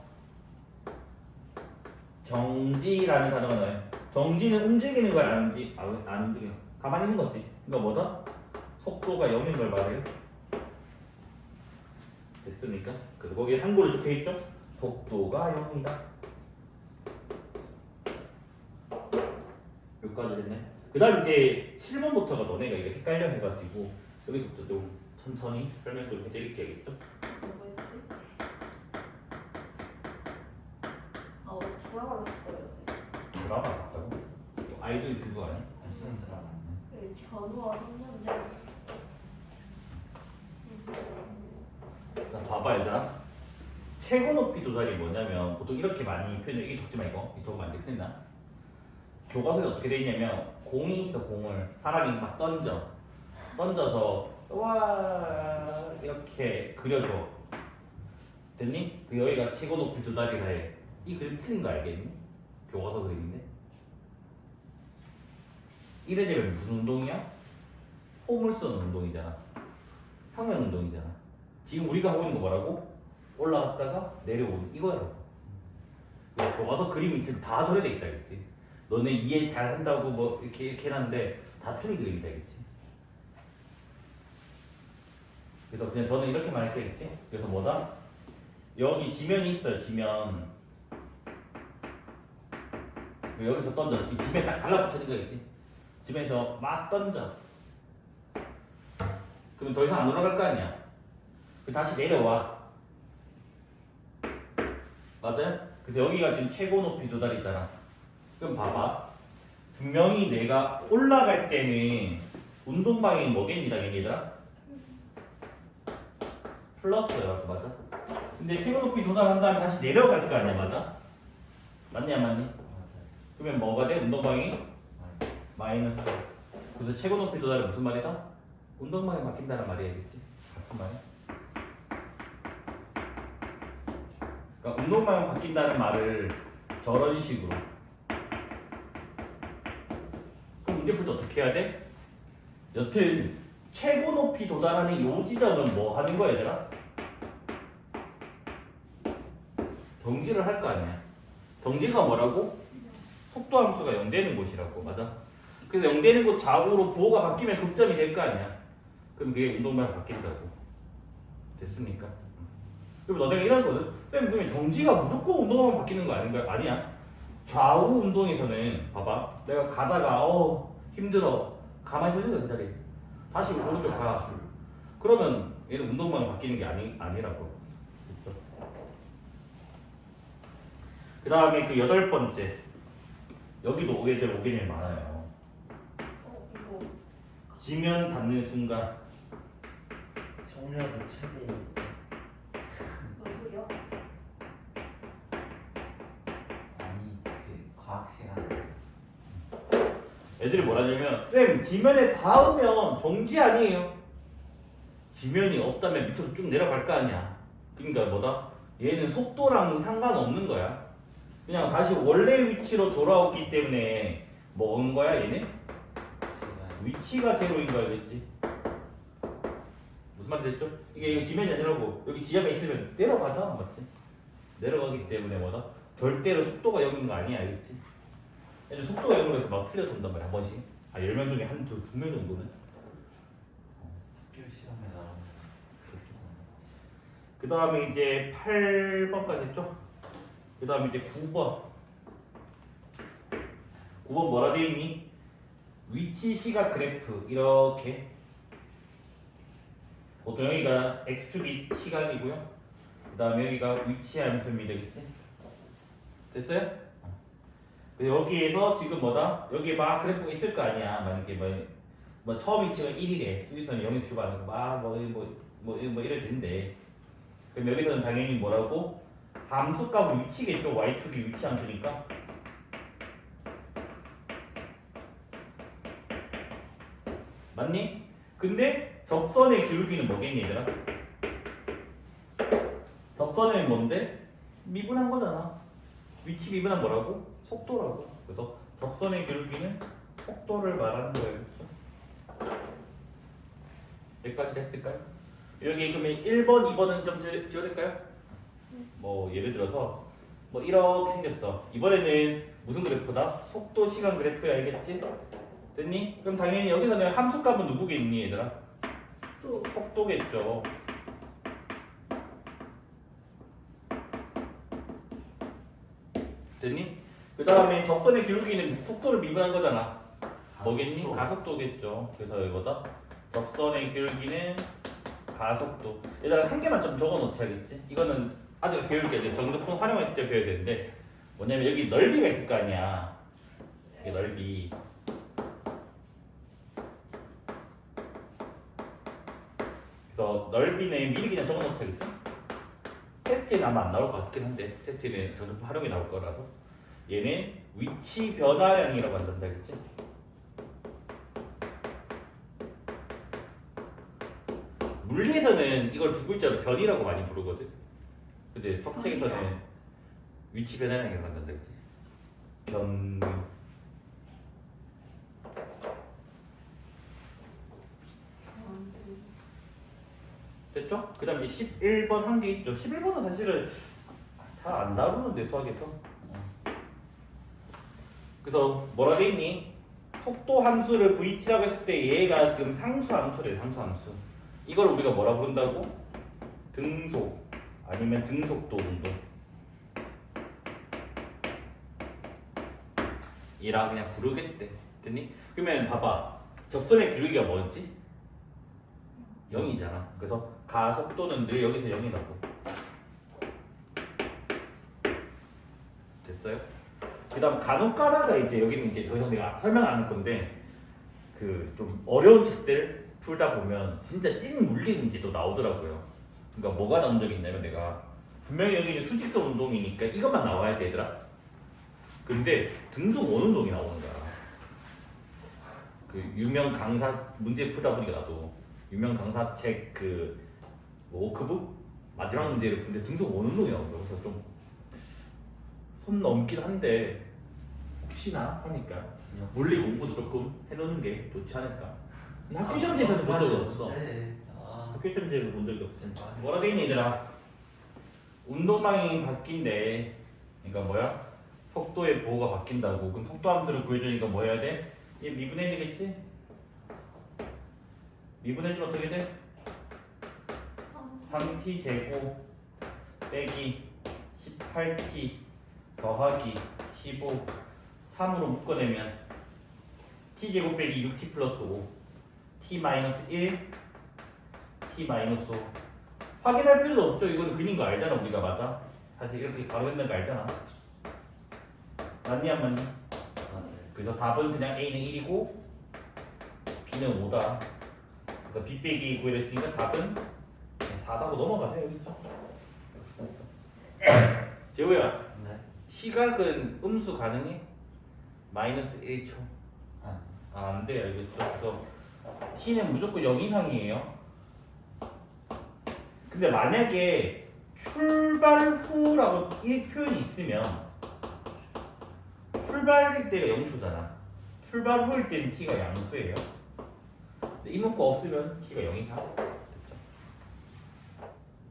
정지라는 단어가 나와요. 정지는 움직이는 거야, 안 움직여. 가만히 있는 거지. 그러니까 뭐다? 속도가 0인 걸 말해요. 됐습니까? 그래서 거기에 한글로 적혀있죠? 속도가 0이다. 여기까지 됐네. 그 다음 이제 7번부터가 너네가 이게 헷갈려 해가지고 여기서부터 좀 천천히 설명 좀 해드릴게야겠죠? 뭐였지? 드라마를 했어요. 드라마 봤다고? 아이돌 그거 아니야? 무슨 드라마? 그 견우와 성문제 자 봐봐 얘들아. 최고 높이 도달이 뭐냐면 보통 이렇게 많이 표현해. 이게 적지 마 이거. 이 적으면 안 돼. 큰일 나. 교과서에 어떻게 돼 있냐면 공이 있어. 공을 사람이 막 던져서 와 이렇게 그려줘. 됐니? 그 여기가 최고 높이 도달이라 해. 이 그림 틀린 거 알겠니? 교과서 그림인데. 이래 되면 무슨 운동이야? 홈을 쓰는 운동이잖아. 평면 운동이잖아. 지금 우리가 하고 있는 거 뭐라고? 올라갔다가 내려오는 이거라고. 그래서 교과서 그림 밑에 다 저래돼 있다 겠지. 너네 이해 잘 한다고 뭐 이렇게 해놨는데 다 틀린 그림이다 겠지. 그래서 그냥 저는 이렇게 말했겠지. 그래서 뭐다? 여기 지면이 있어요. 지면. 여기서 던져. 이 지면 딱 달라붙어 있는 거겠지. 지면에서 막 던져. 그럼 더 이상 안 올라갈 거 아니야. 다시 내려와. 맞아요? 그래서 여기가 지금 최고 높이 도달이 있잖아. 그럼 봐봐. 분명히 내가 올라갈 때는 운동 방향이 뭐겠니, 당연히 얘들아? 플러스야, 맞아? 근데 최고 높이 도달한 다음에 다시 내려갈 거 아니야, 맞아? 맞니, 안 맞니? 맞아요. 그러면 뭐가 돼? 운동 방향이 맞아요. 마이너스. 그래서 최고 높이 도달은 무슨 말이다? 운동 방향이 바뀐다는 말이야겠지? 같은 말이야? 그러니까 운동 방향 바뀐다는 말을 저런 식으로. 그럼 문제 풀 때 어떻게 해야 돼? 여튼 최고 높이 도달하는 요 지점은 뭐 하는 거야 얘들아? 정지를 할 거 아니야. 정지가 뭐라고? 속도 함수가 0 되는 곳이라고. 맞아? 그래서 0 되는 곳 좌우로 부호가 바뀌면 극점이 될 거 아니야. 그럼 그게 운동 방향 바뀐다고. 됐습니까? 그럼 너네가 이러거든. 쌤 그러면 정지가 무조건 운동만 바뀌는 거 아닌가? 아니야. 좌우 운동에서는 봐봐. 내가 가다가 힘들어. 가만히 서 있는 거 기다려. 다시 오른쪽 가. 그러면 얘는 운동만 바뀌는 게 아니라고. 그렇죠? 그 다음에 그 8번째. 여기도 오해될 오개념이 많아요. 이거 지면 닿는 순간. 속력이 최대. 누구요? 아니 그 과학 시간에. 애들이 뭐라냐면 쌤 지면에 닿으면 정지 아니에요. 지면이 없다면 밑으로 쭉 내려갈 거 아니야. 그러니까 뭐다? 얘는 속도랑 상관없는 거야. 그냥 다시 원래 위치로 돌아오기 때문에 뭐인 거야 얘는? 시간. 위치가 제로인 거야겠지. 무슨 말이 됐죠? 이게 지면이 아니라고. 여기 지하가 있으면 내려가잖아, 맞지? 내려가기 때문에 뭐다? 절대로 속도가 0인 거 아니야, 알겠지? 얘는 속도가 0으로 해서 막 틀려서 온단 말이야, 한 번씩. 10명 중에 한 2명 정도는. 학교 시험에 나오는 그 다음에 이제 8번까지 했죠? 그 다음에 이제 9번. 9번 뭐라 되어 있니? 위치 시각 그래프 이렇게. 보통 여기가 x축이 시각이고요. 그 다음에 여기가 위치 함수입니다, 되겠지? 됐어요? 그래서 여기에서 지금 뭐다? 여기에 막 그래프가 있을 거 아니야. 만약에 뭐 처음 위치가 1이래. 수직선이 0에서 출발하는 거. 이럴 텐데. 그럼 여기서는 당연히 뭐라고? 함수값은 위치겠죠. y축이 위치 함수니까. 맞니? 근데 접선의 기울기는 뭐겠니 얘들아? 접선의 뭔데? 미분한 거잖아. 위치 미분한 뭐라고? 속도라고. 그래서 접선의 기울기는 속도를 말하는 거예요. 여기까지 됐을까요? 여기 그러면 1번, 2번은 좀 지워질까요? 뭐 예를 들어서 뭐 이렇게 생겼어. 이번에는 무슨 그래프다? 속도 시간 그래프야, 알겠지? 됐니? 그럼 당연히 여기서는 함수값은 누구겠니 얘들아? 또 속도겠죠. 됐니? 그 다음에 접선의 기울기는 속도를 미분한 거잖아. 뭐겠니? 가속도겠죠. 그래서 이거다. 접선의 기울기는 가속도. 얘들아 한 개만 좀 적어 놓자겠지? 이거는 아직 배울 게 이제 정적분 활용할 때 배워야 되는데 뭐냐면 여기 넓이가 있을 거 아니야. 이게 넓이. 그래서 넓이는 미리 그냥 적어놓자겠지. 테스트는 아마 안 나올 것 같긴 한데 테스트는 저는 활용이 나올 거라서 얘는 위치 변화량이라고 한다겠지. 물리에서는 이걸 두 글자로 변이라고 많이 부르거든. 근데 석책에서는 위치 변화량이라고 한다겠지. 변. 됐죠? 그 다음에 11번 한 게 있죠. 11번은 사실은 잘 안 다루는데 수학에서. 그래서 뭐라 돼 있니? 속도 함수를 vt라고 했을 때 얘가 지금 상수 함수래. 상수 함수. 이걸 우리가 뭐라 부른다고? 등속 아니면 등속도 운동. 얘랑 그냥 부르겠대. 됐니? 그러면 봐봐. 접선의 기울기가 뭐였지? 0이잖아. 그래서 가속도는 늘 여기서 0이라고. 됐어요? 그 다음 간혹가다가 이제 여기는 이제 더 이상 내가 설명 안 할 건데 그 좀 어려운 책들 풀다 보면 진짜 찐 물리는 이제 또 나오더라고요. 그러니까 뭐가 나온 적이 있냐면 내가 분명히 여기는 수직선 운동이니까 이것만 나와야 되더라. 근데 등속 원운동이 나오는 거야. 그 유명 강사 문제 풀다 보니까 나도 유명 강사책 그 워크북 마지막 문제를 푸는데 등속 원운동이 나오는 거야. 그래서 좀 손 넘긴 한데 혹시나 하니까 물리 공부도 조금 해놓는 게 좋지 않을까. 학교 시험지에서는 본 적이 없어. 학교 시험지에서 본 적이 없어. 뭐라 돼 있니 얘들아? 운동방향이 바뀐대. 그러니까 뭐야? 속도의 부호가 바뀐다고. 그럼 속도 함수를 구해주니까 뭐 해야 돼? 얘 미분해야 되겠지? 미분해주면 어떻게 돼? 3t 제곱 빼기 18t 더하기 15 3으로 묶어내면 t제곱 빼기 6t 플러스 5 t 마이너스 1 t 마이너스 5 확인할 필요도 없죠. 이거는 그린 거 알잖아. 우리가 맞아. 사실 이렇게 바로 있는 거 알잖아. 맞니 안 맞니? 그래서 답은 그냥 A는 1이고 B는 5다. 그래서 B 빼기 9를 했으니까 답은 4다고 넘어가세요. 여기 있죠? 재호야, 네. 시각은 음수 가능해? 마이너스 1초. 아, 안 돼, 알겠죠? 그래서 t는 무조건 0 이상이에요. 근데 만약에 출발 후라고 이 표현이 있으면 출발일 때가 0초잖아. 출발 후일 때는 t가 양수예요. 근데 이 문구 없으면 t가 0 이상. 됐죠?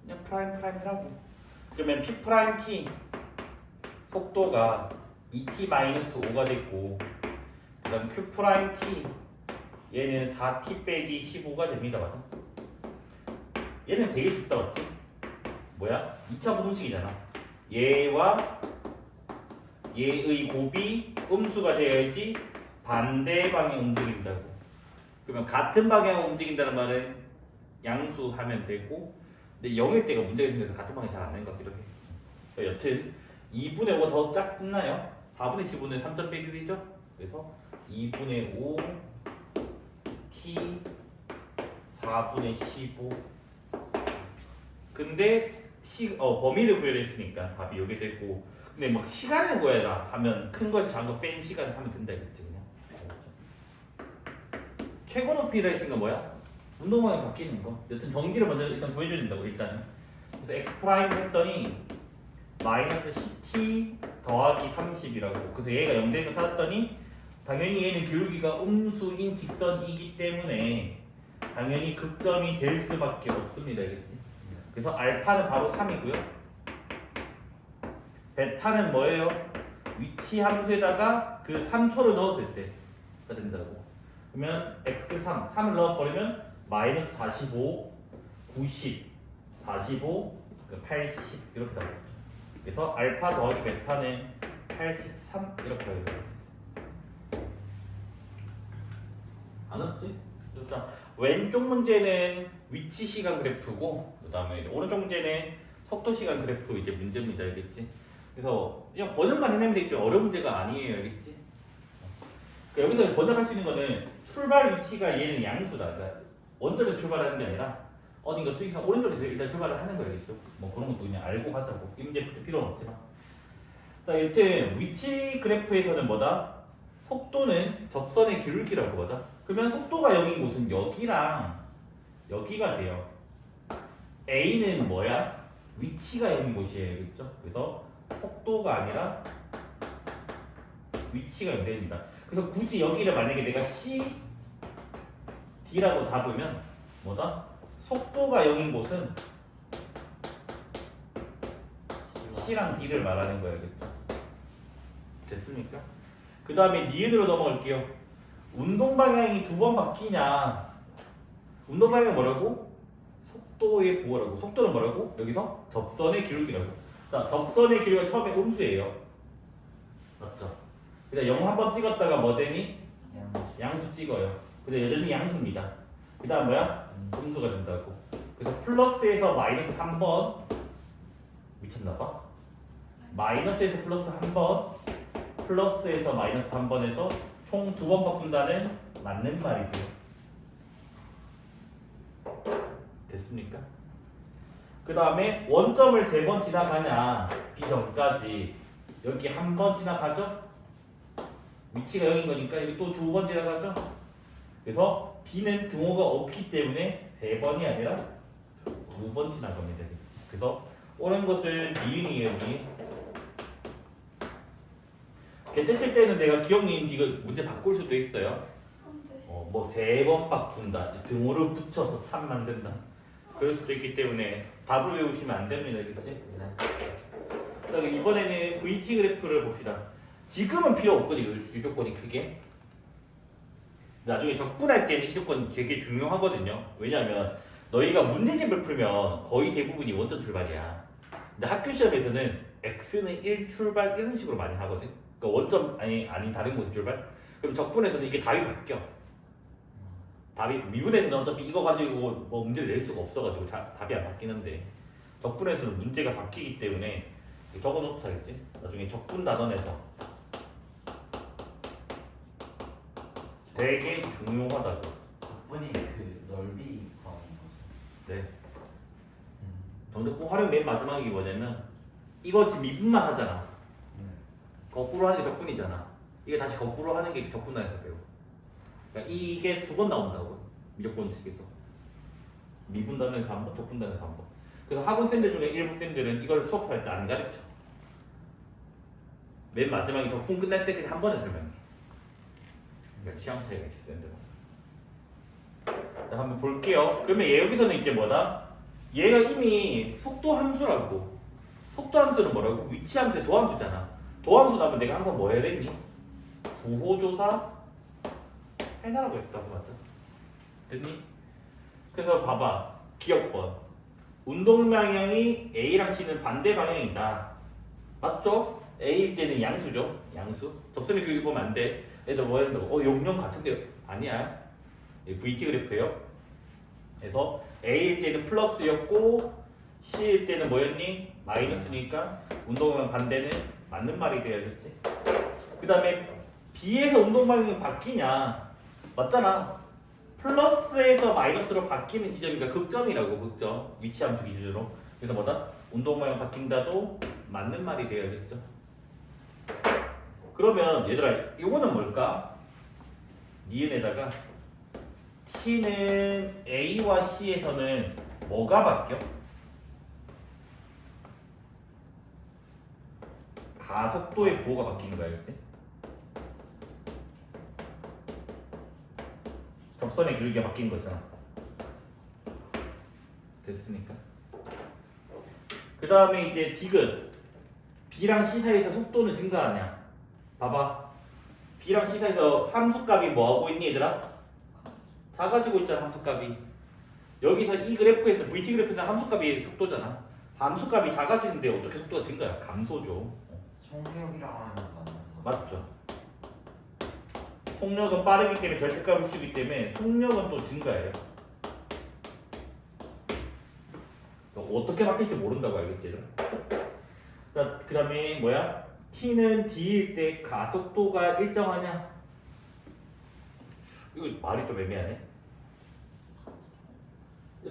그냥 프라임이라고. 그러면 p 프라임 t 속도가 2t-5가 됐고 그 다음 q 프라임 t 얘는 4t 빼기 15가 됩니다. 맞아? 얘는 되게 쉽다. 맞지? 뭐야? 2차 부등식이잖아. 얘와 얘의 곱이 음수가 되어야지 반대 방향 움직인다고. 그러면 같은 방향 움직인다는 말은 양수하면 되고 근데 0일 때가 문제가 생겨서 같은 방향이 잘 안 되는 것 같기도 해. 여튼 2분의 5가 더 작나요? 4분의 15는 3점 빼기 1이죠? 그래서 2분의 5 t 4분의 15 근데 범위를 구별했으니까 답이 여기 됐고 근데 막 시간을 구해라 하면 큰 거에서 작은 거 뺀 시간을 하면 된다 이랬지 그냥. 최고 높이라 했으니까 뭐야? 운동방향 바뀌는 거. 여튼 정지를 먼저 일단 보여줘야 된다고 일단은. 그래서 x 프라임 했더니 마이너스 10t 더하기 30이라고. 그래서 얘가 0 되는 거 찾았더니 당연히 얘는 기울기가 음수인 직선이기 때문에 당연히 극점이 될 수밖에 없습니다. 알겠지? 그래서 알파는 바로 3이고요. 베타는 뭐예요? 위치 함수에다가 그 3초를 넣었을 때가 된다고. 그러면 x3, 3을 넣어버리면 마이너스 45, 90, 45, 80 이렇게 나오죠. 그래서 알파 더하기 베타는 83 이렇게 나오죠. 안 왔지? 자, 왼쪽 문제는 위치 시간 그래프고 그다음에 오른쪽 문제는 속도 시간 그래프 이제 문제입니다. 알겠지? 그래서 그냥 번역만 해내면 되기 때문에 어려운 문제가 아니에요. 알겠지? 그러니까 여기서 번역할 수 있는 거는 출발 위치가 얘는 양수다. 그러니까 원점에서 출발하는 게 아니라 어딘가 수익선 오른쪽에서 일단 출발을 하는 거겠죠. 뭐 그런 것도 그냥 알고 가자고. 이 문제 풀 필요는 없지만. 자, 여튼 위치 그래프에서는 뭐다? 속도는 접선의 기울기라고 하자. 그러면 속도가 0인 곳은 여기랑 여기가 돼요. A는 뭐야? 위치가 0인 곳이에요. 그렇죠? 그래서 속도가 아니라 위치가 0 됩니다. 그래서 굳이 여기를 만약에 내가 C, D라고 잡으면 뭐다? 속도가 0인 곳은 C랑 D를 말하는 거예요. 그렇죠? 됐습니까? 그 다음에 니은으로 넘어갈게요. 운동 방향이 두 번 바뀌냐? 운동 방향이 뭐라고? 속도의 부호라고. 속도는 뭐라고? 여기서 접선의 기울기라고. 자, 접선의 기울기가 처음에 음수예요. 맞죠? 그다음 0 한 번 찍었다가 뭐 되니? 양수 찍어요. 근데 여전히 양수입니다. 그 다음 뭐야? 음수가 된다고. 그래서 플러스에서 마이너스 한 번 미쳤나봐. 마이너스에서 플러스 한 번, 플러스에서 마이너스 한 번에서 총 두 번 바꾼다는 맞는 말이고요. 됐습니까? 그 다음에 원점을 세 번 지나가냐 비전까지 여기 한 번 지나가죠? 위치가 0인 거니까 여기 또 두 번 지나가죠? 그래서 B는 등호가 없기 때문에 세 번이 아니라 두 번 지나갑니다. 그래서 옳은 것은 니은이에요. 니은. 개tes칠 때는 내가 기억니은 이거 문제 바꿀 수도 있어요. 뭐 세 번 바꾼다. 등호를 붙여서 참 만든다. 그럴 수도 있기 때문에 답을 외우시면 안 됩니다. 그렇지? 자, 이번에는 VT 그래프를 봅시다. 지금은 필요 없거든요. 이 조건이 크게. 나중에 적분할 때는 이 조건이 되게 중요하거든요. 왜냐하면 너희가 문제집을 풀면 거의 대부분이 원점 출발이야. 근데 학교 시험에서는 X는 1 출발 이런 식으로 많이 하거든. 그러니까 원점 아닌 다른 곳에 출발. 그럼 적분에서는 이게 답이 바뀌어. 답이 미분에서는 어차피 이거 가지고 뭐 문제를 낼 수가 없어가지고 답이 안 바뀌는데 적분에서는 문제가 바뀌기 때문에 적어놓자겠지. 나중에 적분 단원에서 되게 중요하다고. 적분이 그 넓이 구하는 거죠. 네. 정적분 활용 맨 마지막이 뭐냐면 이거 지금 미분만 하잖아. 거꾸로 하는 게 적분이잖아. 이게 다시 거꾸로 하는 게 적분 단에서 배워. 그러니까 이게 두 번 나온다고. 미적분 측에서 미분 단에서 한 번, 적분 단에서 한 번. 그래서 학원 쌤들 중에 일부 쌤들은 이걸 수업할 때 안 가르쳐. 맨 마지막에 적분 끝날 때 그냥 한 번에 설명해. 그러니까 취향 차이가 있어 쌤들은. 자, 한번 볼게요. 그러면 얘 여기서는 이제 뭐다? 얘가 이미 속도 함수라고. 속도 함수는 뭐라고? 위치 함수에 도함수잖아. 도함수 나면 내가 항상 뭐 해야 되니? 부호조사 해나라고 했다고 맞죠? 됐니? 그래서 봐봐. 기억번. 운동 방향이 A랑 C는 반대 방향이다. 맞죠? A일 때는 양수죠. 양수. 접선의 교육 보면 안 돼. 얘들 뭐 했는데 용량 같은데 아니야. VT 그래프예요. 그래서 A일 때는 플러스였고 C일 때는 뭐였니? 마이너스니까 운동 방향 반대는 맞는 말이 되어야겠지. 그 다음에 B에서 운동 방향이 바뀌냐? 맞잖아. 플러스에서 마이너스로 바뀌는 지점이니까 극점이라고. 극점. 위치 함수 기준으로. 그래서 뭐다? 운동 방향 바뀐다도 맞는 말이 되어야겠죠. 그러면 얘들아 이거는 뭘까? 니은에다가 T는 A와 C에서는 뭐가 바뀌어? 가속도의 부호가 바뀌는 거야. 그치? 접선의 기울기가 바뀐 거잖아. 됐으니까. 그 다음에 이제 디귿. B랑 C 사이에서 속도는 증가하냐? 봐봐. B랑 C 사이에서 함수값이 뭐하고 있니 얘들아? 작아지고 있잖아. 함수값이. 여기서 이 그래프에서 VT 그래프에서 함수값이 속도잖아. 함수값이 작아지는데 어떻게 속도가 증가해? 감소죠. 속력이라고 하는 건 맞는 거 맞죠? 속력은 빠르기 때문에 절대값을 쓰기 때문에 속력은 또 증가해요. 어떻게 바뀔지 모른다고 알겠지? 그 다음에 뭐야? T는 D일 때 가속도가 일정하냐? 이거 말이 좀 애매하네.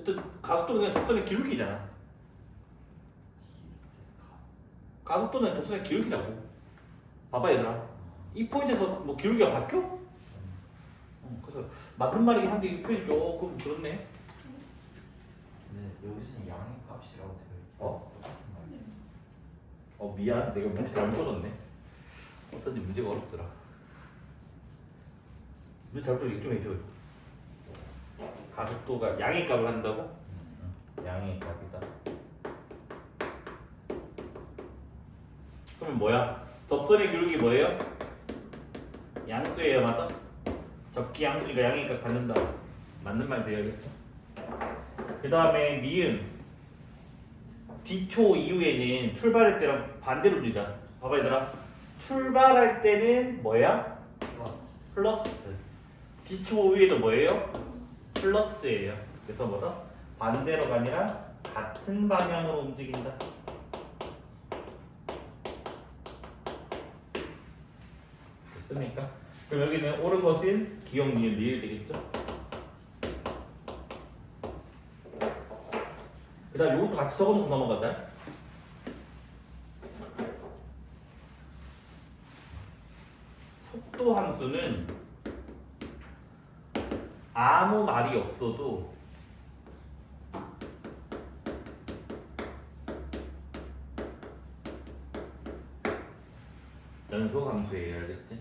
어쨌든 가속도는 그냥 접선의 기울기잖아. 가속도는 접선의 기울기라고. 봐봐 얘들아. 이 포인트에서 뭐 기울기가 바뀌어? 그래서 맞는 말이긴 한데 이 표현이 조금 그렇네. 근데 여기서는 양의 값이라고 되어 있고 똑같은 말이에요. 미안. 내가 문제 잘못 써줬네. 어쩐지 문제가 어렵더라. 문제 잘못 얘기 좀 해줘. 가속도가 양의 값을 한다고? 양의 값이다. 그러면 뭐야? 접선의 기울기 뭐예요? 양수예요, 맞아? 접기 양수니까 양의 값 갖는다. 맞는 말 되어야겠죠? 그 다음에 미음 D초 이후에는 출발할 때랑 반대로 주다. 봐봐 얘들아. 출발할 때는 뭐야? 플러스. D초 이후에도 뭐예요? 플러스예요. 그래서 뭐다? 반대로가 아니라 같은 방향으로 움직인다. 됐습니까? 그럼 여기는 옳은 것은 기억 니은 리을 되겠죠? 그 다음 이것도 같이 적어놓고 넘어가자. 속도 함수는 아무 말이 없어도 연속 함수예요. 알겠지?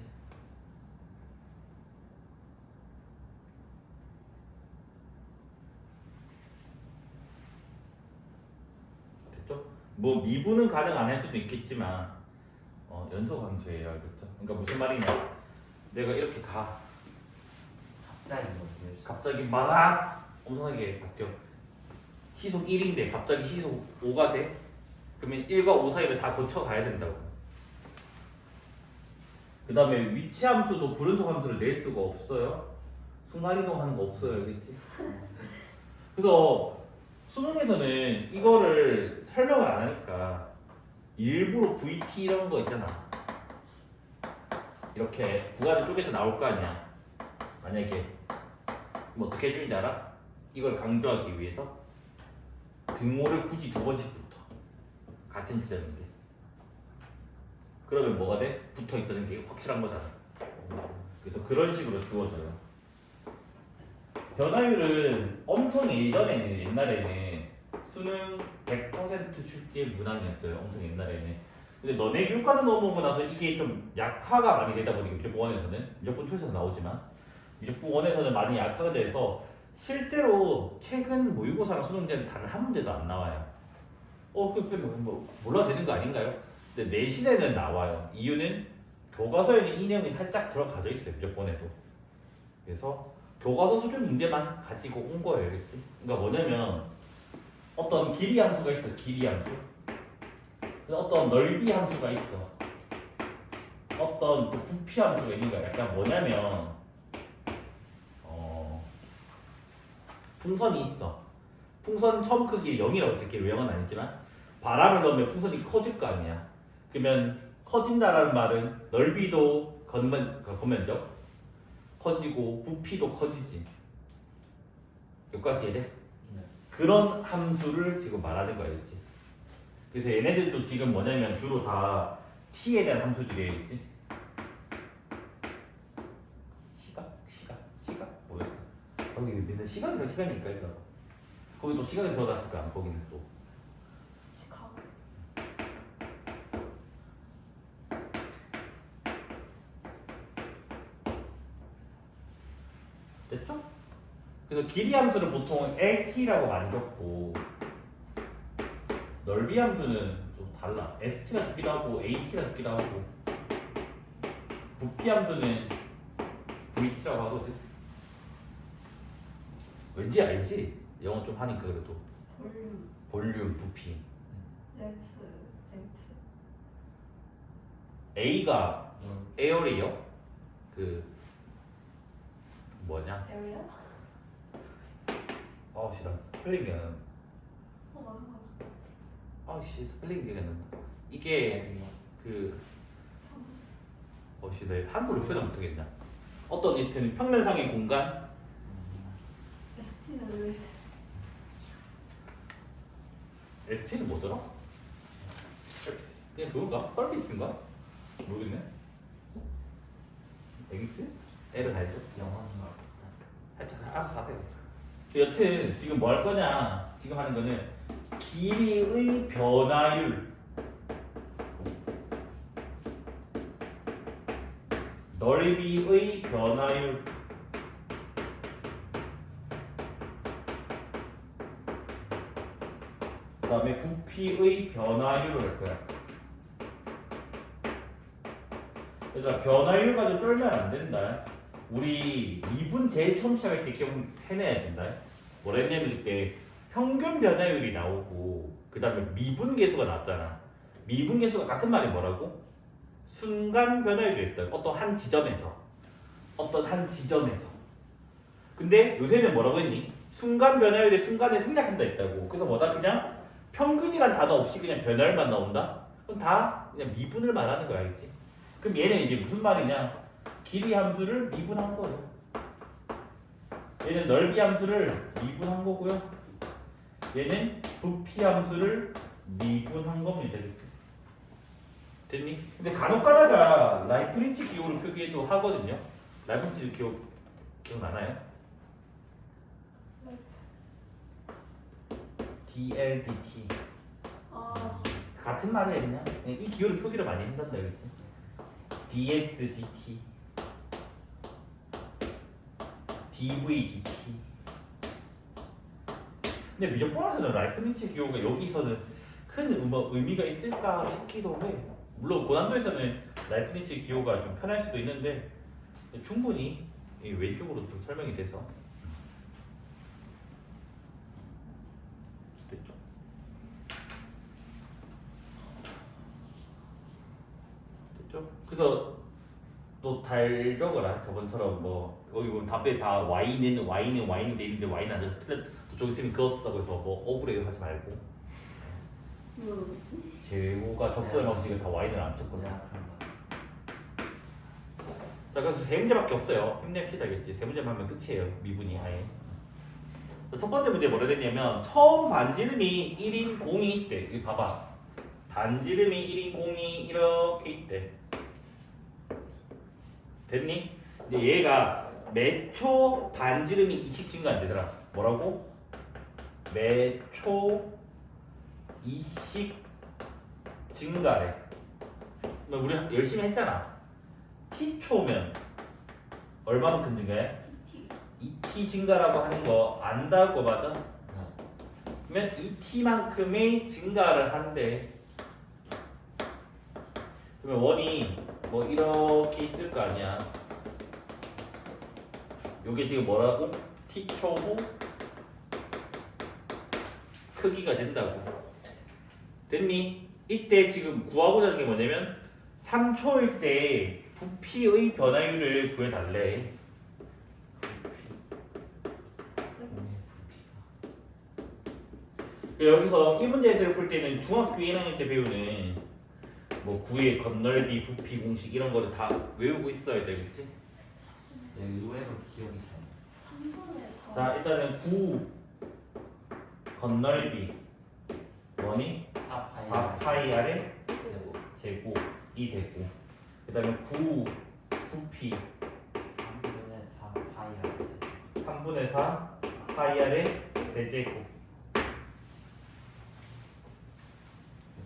됐죠? 뭐 미분은 가능 안 할 수도 있겠지만 연속 함수예요. 알겠죠? 그러니까 무슨 말이냐? 내가 이렇게 가. 갑자기 막 엄청나게 바뀌어. 시속 1인데 갑자기 시속 5가 돼? 그러면 1과 5 사이를 다 거쳐 가야 된다고. 그 다음에 위치 함수도 불연속 함수를 낼 수가 없어요. 순간이동 하는 거 없어요. 알겠지? 그래서 수능에서는 이거를 설명을 안 하니까 일부러 VT 이런 거 있잖아. 이렇게 구간을 쪼개서 나올 거 아니야. 만약에 그럼 어떻게 해주는지 알아? 이걸 강조하기 위해서 등호를 굳이 2번씩 붙어. 같은 지점인데. 그러면 뭐가 돼? 붙어 있다는 게 확실한 거잖아. 그래서 그런 식으로 주어져요. 변화율은 엄청 예전에는 옛날에는 수능 100% 출제 문항이었어요. 엄청 옛날에는. 근데 너네 교과는 넘어오고 나서 이게 좀 약화가 많이 되다 보니까 미적분 1에서는 미적분 2에서 나오지만 미적분 1에서는 많이 약화가 돼서 실제로 최근 모의고사랑 수능제는 단 한 문제도 안 나와요. 글쎄 뭐 몰라도 되는 거 아닌가요? 근데 내신에는 나와요. 이유는 교과서에는 이 내용이 살짝 들어가져 있어요. 미적분에도. 그래서 교과서 수준 문제만 가지고 온 거예요. 알겠지? 그러니까 뭐냐면 어떤 길이 함수가 있어. 길이 함수. 어떤 넓이 함수가 있어. 어떤 그 부피 함수가 있는 거야. 약간 뭐냐면 풍선이 있어. 풍선 처음 크기 0이라고 찍기로 0은 아니지만 바람을 넣으면 풍선이 커질 거 아니야. 그러면 커진다라는 말은 넓이도 건면적 커지고 부피도 커지지. 여기까지 이해돼? 그런 함수를 지금 말하는 거였지. 그래서 얘네들도 지금 뭐냐면 주로 다 t에 대한 함수들이겠지. 시각 뭐야? 거기 맨날 시간이니까 헷갈려. 거기 또 시간이 들어갔을까? 거기는 또. 시카고. 됐죠? 그래서 길이 함수를 보통 LT라고 많이 적고 넓이 함수는 좀 달라. ST가 적기도 하고 AT가 적기도 하고 부피 함수는 VT라고 하거든. 왠지 알지? 영어 좀 하니까 그래도. 볼륨, 부피. 렌트. A가 에어리어? 그 뭐냐? 에어리아? 아우씨 나 스펠링 기억 안 난다. 나는 가지. 아우씨 스펠링 기억 안 난다. 이게 그 어씨 내 한글로 표현 못하겠냐? 어떤 이튼 평면상의 공간 ST는 왜? SK는 뭐더라? 그냥 그건가? 서비스인가? 모르겠네. 엑스? L은 알죠? 영어인 걸 하여튼 알아서 하세요. 여튼 지금 뭐 할 거냐? 지금 하는 거는 길이의 변화율, 넓이의 변화율, 그 다음에 부피의 변화율을 할 거야. 얘들아 변화율 가지고 쫄면 안 된다. 우리 미분 제일 처음 시작할 때 기억해내야 된다. 뭐라 했냐면 그때 평균 변화율이 나오고 그 다음에 미분 계수가 나왔잖아. 미분 계수가 같은 말이 뭐라고? 순간 변화율이 있다. 어떤 한 지점에서. 근데 요새는 뭐라고 했니? 순간 변화율에 순간에 생략한다 했다고. 그래서 뭐다? 그냥 평균이란 단어 없이 그냥 변화율만 나온다? 그럼 다 그냥 미분을 말하는 거야, 알겠지? 그럼 얘는 이제 무슨 말이냐? 길이 함수를 미분한 거죠. 얘는 넓이 함수를 미분한 거고요. 얘는 부피 함수를 미분한 거면 되겠지. 됐니? 근데 간혹가다가 라이프니츠 기호를 표기해도 하거든요. 라이프니츠 기호 기억나나요? DLDT 아, 같은 말이에요. 그냥 이 기호를 표기를 많이 한단다 그랬지. DSDT DVDT. 근데 미적분에서는 라이프니츠 기호가 여기서는 큰 의미가 있을까 싶기도 해. 물론 고난도에서는 라이프니츠 기호가 좀 편할 수도 있는데 충분히 이 왼쪽으로 좀 설명이 돼서 됐죠. 됐죠. 그래서 또 잘 적어라. 저번처럼 뭐 여기 보면 답에 다 y는 돼 있는데 y는 안 돼서 틀렸. 저기 있으면 그거 썼다고 해서 뭐 억울해 하지 말고. 뭐였지? 재호가 접수할 방식을 다 y는 안 쳤거든. 그냥 한다. 자 그래서 세 문제밖에 없어요. 힘냅시다 겠지. 세 문제만 하면 끝이에요. 미분이 아예. 첫 번째 문제 뭐라 됐냐면 처음 반지름이 1인 공이 있대. 이거 봐봐. 반지름이 1인 공이 이렇게 있대. 됐니? 근데 얘가 매 초 반지름이 2씩 증가 안 되더라. 뭐라고? 매 초 2씩 증가래. 우리 열심히 했잖아. t초면 얼마만큼 증가해? PT 2t 증가라고 하는 거 안다고 맞아? 네. 그러면 2t만큼의 증가를 한대. 그러면 원이 뭐 이렇게 있을 거 아니야. 요게 지금 뭐라고? t초 후 크기가 된다고. 됐니? 이때 지금 구하고자 하는 게 뭐냐면 3초일 때 부피의 변화율을 구해달래. 여기서 이 문제들을 풀 때는 중학교 1학년 때 배우는 뭐 구의 건널비, 부피 공식 이런 거를 다 외우고 있어야 되겠지? 네, 의외로 기억이 잘 나. 3분의 4 자 일단은 구 건널비 뭐니? 4파이 아래 제곱이 되고 그 다음에 구 부피 3분의 4 파이 알았어요. 3분의 4 파이 아래 세제곱.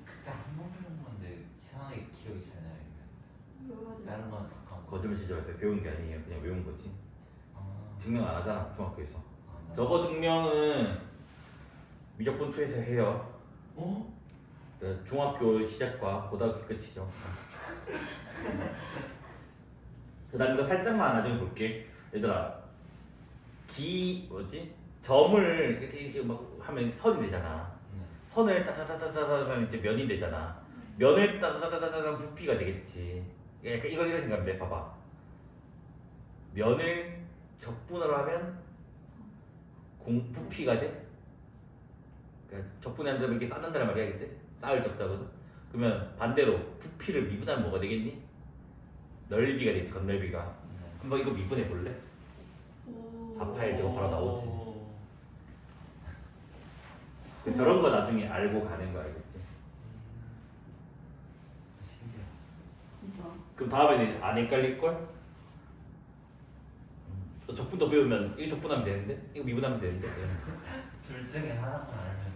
그때 한 번 배운 건데 이상하게 기억이 잘 나요. 이거 다른 건 다 까먹고. 거짓말 치지 마세요. 배운 게 아니에요. 그냥 외운 거지. 아, 증명 안 하잖아 중학교에서. 네. 저거 증명은 미적분 2에서 해요. 어? 네, 중학교 시작과 고등학교 끝이죠. 그 다음에 이거 살짝만 나중에 볼게. 얘들아 뭐지? 점을 이렇게 막 하면 선이 되잖아. 네. 선을 따다다다다다 하면 이제 면이 되잖아. 면을 따다다다다다 부피가 되겠지. 약간 이거 이런 생각인데 봐봐. 면을 적분으로 하면 부피가 돼? 그러니까 적분이 안 되면 이게 쌓는다는 말이야, 그치? 쌓을 적자거든. 그러면 반대로 부피를 미분하면 뭐가 되겠니? 넓이가 되겠지, 건넓이가. 네. 한번 이거 미분해 볼래? 오. 4파일 제곱 바로 나오지. 저런 거 나중에 알고 가는 거 알겠지? 신기해. 진짜. 그럼 다음에는 안 헷갈릴걸? 너 적분도 배우면 이거 적분하면 되는데? 이거 미분하면 되는데? 둘 중에 하나만 알면.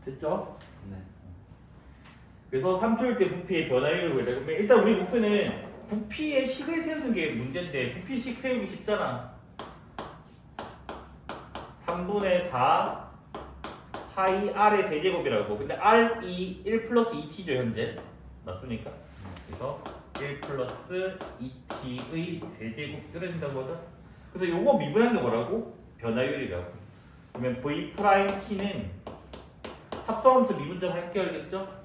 됐죠? 네. 그래서 3초일 때 부피의 변화율을 구해라. 그러면 일단 우리 목표는 부피의 식을 세우는 게 문제인데 부피 식 세우기 쉽잖아. 3분의 4 파이 r의 세제곱이라고. 근데 r이 1 플러스 2t죠 현재. 맞습니까? 그래서 1 플러스 2t의 세제곱 이래진다고 하죠. 그래서 요거 미분한 게 뭐라고? 변화율이라고. 그러면 v 프라임 t는 합성함수 미분점 할게 알겠죠?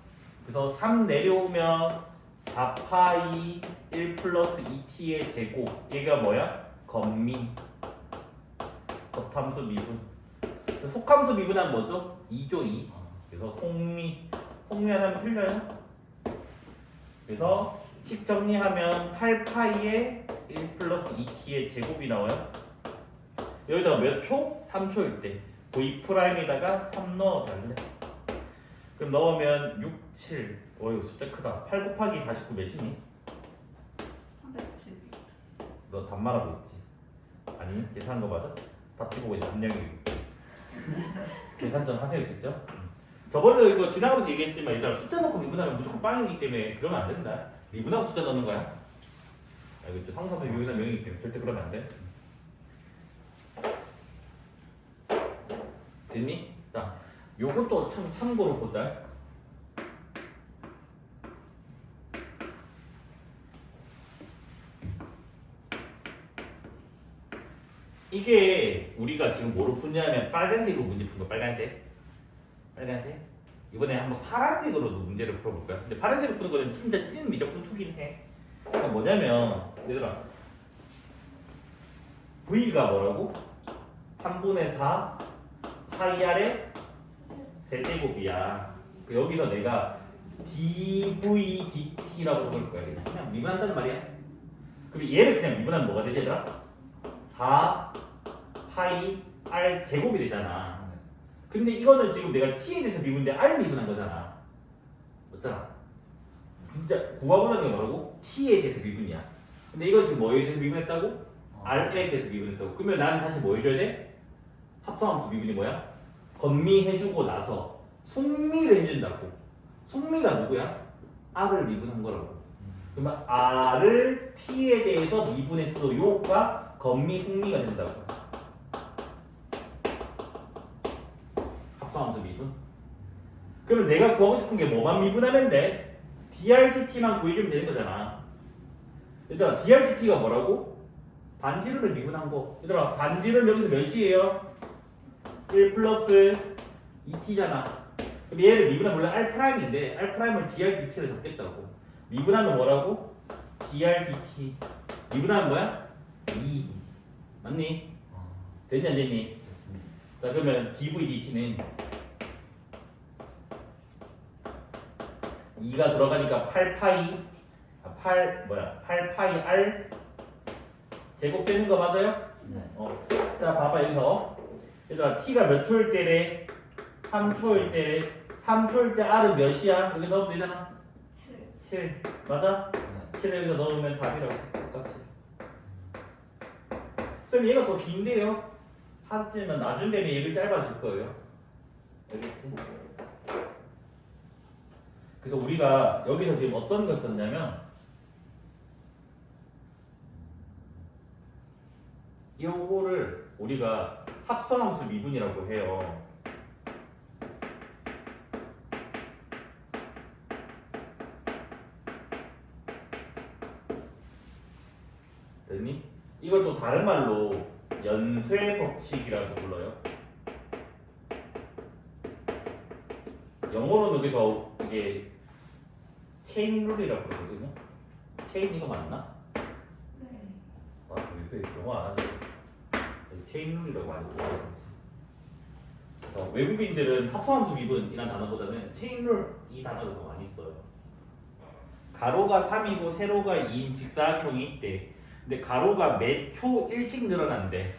그래서 3 내려오면 4파이 1 플러스 2t의 제곱. 얘가 뭐야? 겉미. 겉함수 미분. 속함수 미분하면 뭐죠? 2죠 2. 그래서 속미. 속미 하나면 틀려요. 그래서 식 정리하면 8파이에 1 플러스 2t의 제곱이 나와요. 여기다가 몇 초? 3초일 때 v 프라임에다가 3 넣어달래. 그럼 넣으면 6, 7. 이거 숫자 크다. 8 곱하기 49 몇이니? 392. 너 답말하고 있지? 아니 계산한 거 맞아? 답지 보고 이제 압력이 계산 좀 하세요 진짜? 저번에 이거 지나가면서 얘기했지만 일단 숫자 넣고 미분하면 무조건 빵이기 때문에 그러면 안 된다. 미분하고 숫자 넣는 거야. 알겠죠? 상사도 유일한 명이기 때문에 절대 그러면 안 돼. 됐니? 자, 요것도 참고로 보자. 이게 우리가 지금 뭐로 푸냐면 빨간색으로 문제 푼 거. 빨간색 이번에 한번 파란색으로도 문제를 풀어볼 거야. 근데 파란색으로 푸는 거는 진짜 찐 미적분 투긴 해. 그러니까 뭐냐면 얘들아 V가 뭐라고? 3분의 4 파이 r의 세제곱이야. 여기서 내가 dv dt라고 볼 거야. 그냥 미분한다는 말이야. 그럼 얘를 그냥 미분하면 뭐가 되지 얘들아? 4 파이 r 제곱이 되잖아. 근데 이거는 지금 내가 t에 대해서 미분인데 r 미분한 거잖아. 맞잖아. 진짜 구하고라는 게 뭐라고? t에 대해서 미분이야. 근데 이건 지금 뭐에 대해서 미분했다고? r에 대해서 미분했다고. 그러면 나는 다시 뭐 해줘야 돼? 합성함수 미분이 뭐야? 건미해주고 나서 속미를 해준다고. 속미가 누구야? r을 미분한 거라고. 그러면 r을 t에 대해서 미분했어요가 건미 속미가 된다고. 합성함수 미분. 그러면 내가 구하고 싶은 게 뭐만 미분하면 돼? drtt만 구해주면 되는 거잖아. 얘들아 drtt가 뭐라고? 반지름을 미분한 거. 얘들아 반지름 여기서 몇이에요? 1 플러스 2t잖아. 그럼 얘를 미분하면 원래 r'인데 r'을 drdt로 적겠다고. 미분하면 뭐라고? drdt. 미분하면 뭐야? 2. 맞니? 됐니 안 됐니? 됐습니다. 자 그러면 dvdt는 2가 들어가니까 8파이 8파이 r 제곱되는 거 맞아요? 네. 자 봐봐 여기서 얘들아 t가 몇 초일 때래? 3초일 때래. 3초일 때 r은 몇이야? 여기 넣으면 되잖아. 7 맞아? 네. 7을 여기다 넣으면 답이라고. 똑같이. 쌤 얘가 더 긴데요? 하지만 나중 되면 얘를 짧아질 거예요. 알겠지? 그래서 우리가 여기서 지금 어떤 걸 썼냐면 요거를 우리가 합성함수 미분이라고 해요. 됐니? 이걸 또 다른 말로 연쇄 법칙이라고 불러요. 영어로는 여기서 이게 체인 룰이라고 그러거든요. 체인 이거 맞나? 네. 아, 요새 영어 안 하죠. 체인 룰이라고 많이 불러요. 그래서 외국인들은 합성함수 미분이라는 단어보다는 체인 룰 이 단어를 더 많이 써요. 가로가 3이고 세로가 2인 직사각형이 있대. 근데 가로가 매 초 1씩 늘어난대.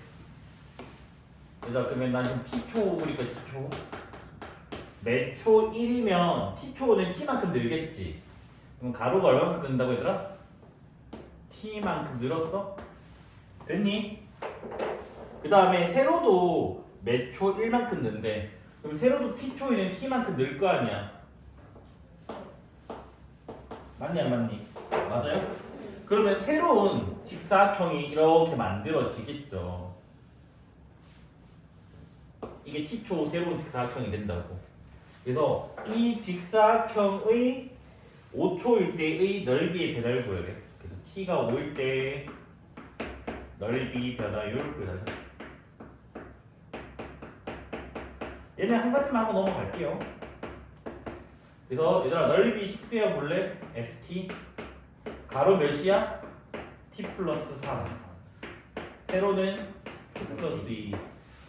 얘들아 그러면 난 지금 t초 그러니까 t초 매초 1이면 t초는 t만큼 늘겠지. 그럼 가로가 얼마만큼 는다고 얘들아? t만큼 늘었어? 됐니? 그 다음에 세로도 매초 1만큼 는데 그럼 세로도 t초에는 t만큼 늘 거 아니야. 맞니 안 맞니? 맞아요? 그러면 새로운 직사각형이 이렇게 만들어지겠죠. 이게 t초 새로운 직사각형이 된다고. 그래서 이 직사각형의 5초일 때의 넓이의 변화율 구해야 돼. 그래서 t가 5일 때 넓이 변화율 구해야 돼. 얘는 한 가지만 하고 넘어갈게요. 그래서 얘들아 넓이 식수야 볼래? st 가로 몇이야? t 플러스 3 세로는 t 플러스 2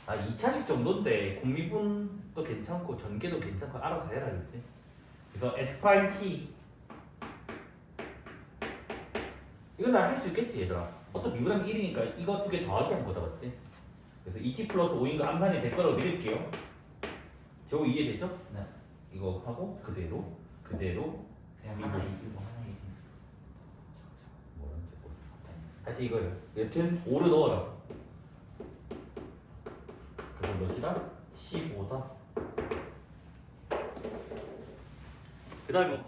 아 2차식 정도인데 공미분도 괜찮고 전개도 괜찮고 알아서 해라 그랬지. 그래서 s 프라임 t 이건 나 할 수 있겠지 얘들아. 어차피 미분하면 1이니까 이거 두 개 더하기 한 거다 맞지? 그래서 2t 플러스 5인 거 암산이 될 거라고 믿을게요. 저거 이해되죠? 네. 이거 하고 그대로 그냥 하나 이기고 하나 이기고. 뭐라는지 모르겠어. 하여튼 이거예요. 여튼 5를 넣어라. 그럼 몇이다? 15다. 그 다음에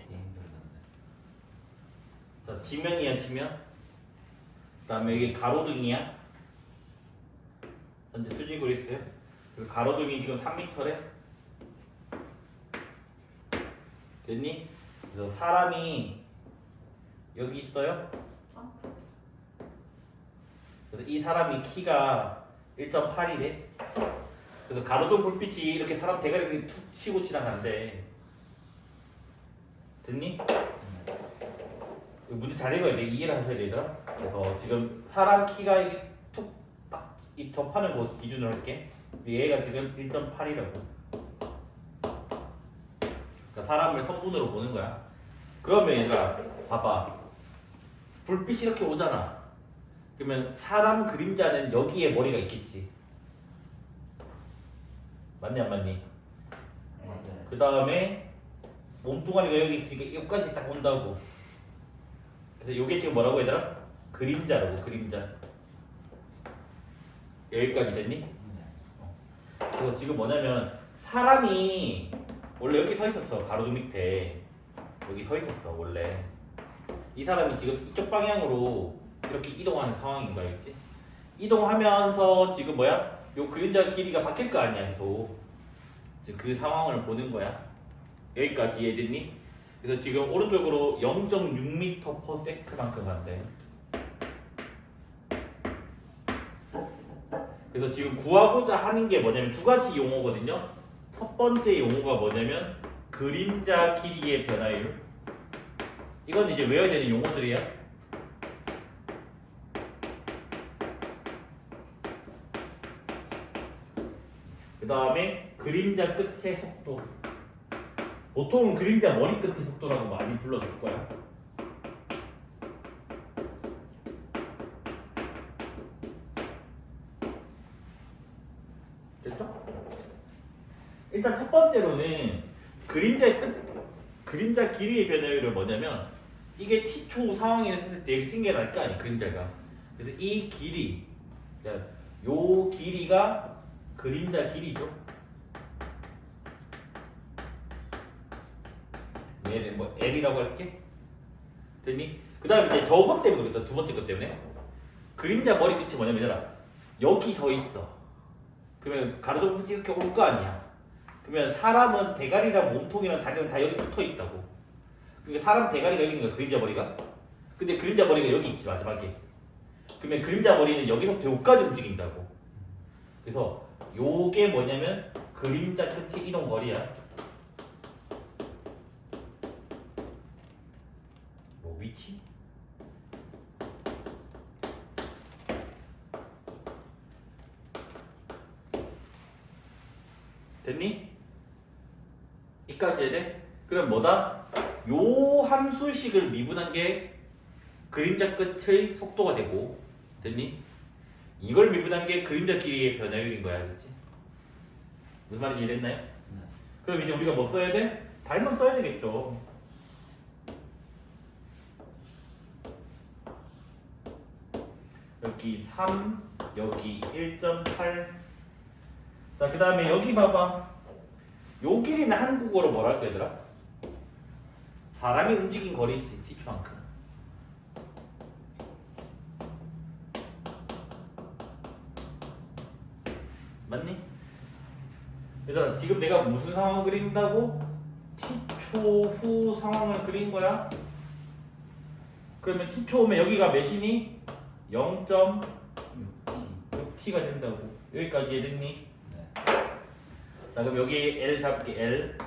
자, 지면이야 지면. 그 다음에 여기 가로등이야. 현재 수직 그리스요. 그리고 가로등이 지금 3m래. 됐니? 그래서 사람이 여기 있어요. 그래서 이 사람이 키가 1.8이래. 그래서 가로등 불빛이 이렇게 사람 대가리를 툭 치고 지나가는데 됐니? 이거 문제 잘 읽어야 돼. 이해를 하셔야 되더라. 그래서 지금 사람 키가 이게 툭딱 이 접하는 거 기준으로 할게. 얘가 지금 1.8이라고. 그러니까 사람을 성분으로 보는 거야. 그러면 얘들아 봐봐. 불빛이 이렇게 오잖아. 그러면 사람 그림자는 여기에 머리가 있겠지. 맞니 안 맞니? 맞아요. 그 다음에 몸뚱아리가 여기 있으니까 여기까지 딱 온다고. 그래서 요게 지금 뭐라고 얘들아? 그림자라고. 그림자. 여기까지 됐니? 네. 그래서 지금 뭐냐면 사람이 원래 여기 서 있었어. 가로등 밑에 여기 서 있었어 원래. 이 사람이 지금 이쪽 방향으로 이렇게 이동하는 상황인 거야, 알겠지? 이동하면서 지금 뭐야? 요 그림자 길이가 바뀔 거 아니야, 계속. 지금 그 상황을 보는 거야. 여기까지 이해됐니? 그래서 지금 오른쪽으로 0.6m/s만큼 간대. 그래서 지금 구하고자 하는 게 뭐냐면 두 가지 용어거든요. 첫 번째 용어가 뭐냐면 그림자 길이의 변화율. 이건 이제 외워야 되는 용어들이야. 그 다음에 그림자 끝의 속도. 보통은 그림자 머리 끝의 속도라고 많이 불러줄 거야. 됐죠? 일단 첫 번째로는 그림자 길이의 변화율은 뭐냐면 이게 t초 상황에 있을 때 생겨날 거 아니야, 그림자가. 그래서 이 길이, 그러니까 요 길이가 그림자 길이죠. 얘는 뭐 L이라고 할게. 됐니? 그 다음에 이제 저것 때문에 그랬다. 두 번째 것 때문에. 그림자 머리 끝이 뭐냐면 얘들아 여기 서 있어. 그러면 가로등 끝이 이렇게 올 거 아니야. 그러면 사람은 대가리랑 몸통이랑 다리는 다 여기 붙어 있다고. 그러니까 사람 대가리가 여기 있는 거야, 그림자 머리가. 근데 그림자 머리가 여기 있지 마지막에. 그러면 그림자 머리는 여기서부터 여기까지 움직인다고. 그래서 요게 뭐냐면 그림자 끝의 이동 거리야. 뭐 위치? 됐니? 이까지 해야 돼? 그럼 뭐다? 요 함수식을 미분한 게 그림자 끝의 속도가 되고, 됐니? 이걸 미분한 게 그림자 길이의 변화율인 거야, 알겠지? 무슨 말인지 이해됐나요? 네. 그럼 이제 우리가 뭐 써야 돼? 달면 써야 되겠죠. 여기 3, 여기 1.8. 자, 그 다음에 여기 봐봐. 요 길이는 한국어로 뭐라 할까 얘들아? 사람이 움직인 거리지, t초만큼. 맞니? 얘들아, 지금 내가 무슨 상황을 그린다고? t초 후 상황을 그린 거야? 그러면 t초 오면 여기가 몇이니? 0.6t가 된다고. 여기까지 이해됐니? 네. 자, 그럼 여기 L 잡게 L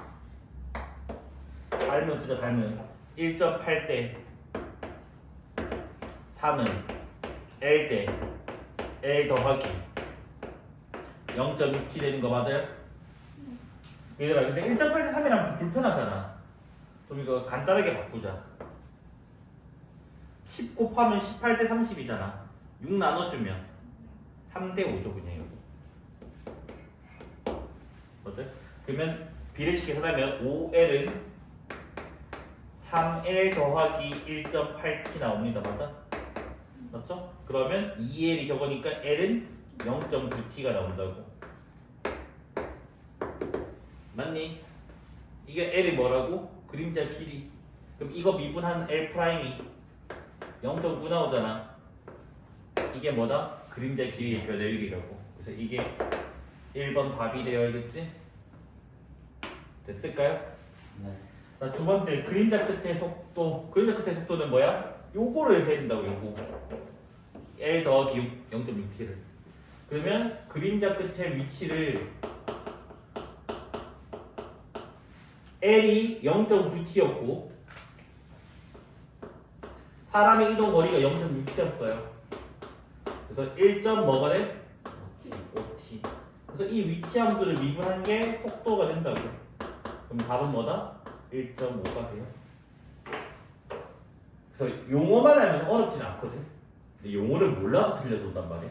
달면 쓰자. 달면 1.8대 3은 L대 L 더하기 0.6t 되는 거 맞아요? 얘들아, 근데 1.8대 3이라면 좀 불편하잖아. 그럼 이거 간단하게 바꾸자. 10 곱하면 18대 30이잖아. 6 나눠주면 3대 5죠, 그냥 이거. 맞죠? 그러면 비례식해서 하면 5L은 3L 더하기 1.8T 나옵니다. 맞아? 맞죠? 그러면 2L이 저거니까 L은 0.9T가 나온다고. 맞니? 이게 L이 뭐라고? 그림자 길이. 그럼 이거 미분한 L 프라임이 0.9 나오잖아. 이게 뭐다? 그림자 길이의 변율이라고. 그래서 이게 1번 답이 되어야겠지? 됐을까요? 네. 자, 두 번째 그림자 끝의 속도. 그림자 끝의 속도는 뭐야? 요거를 해야 된다고. 요거 L 더하기 0.6t를. 그러면 그림자 끝의 위치를 L이 0.9t였고 사람의 이동 거리가 0.6t였어요. 그래서 1. 뭐가 돼? 5t. 그래서 이 위치 함수를 미분한 게 속도가 된다고. 그럼 답은 뭐다? 1.5가 돼요. 그래서 용어만 알면 어렵진 않거든. 근데 용어를 몰라서 틀려서 온단 말이야.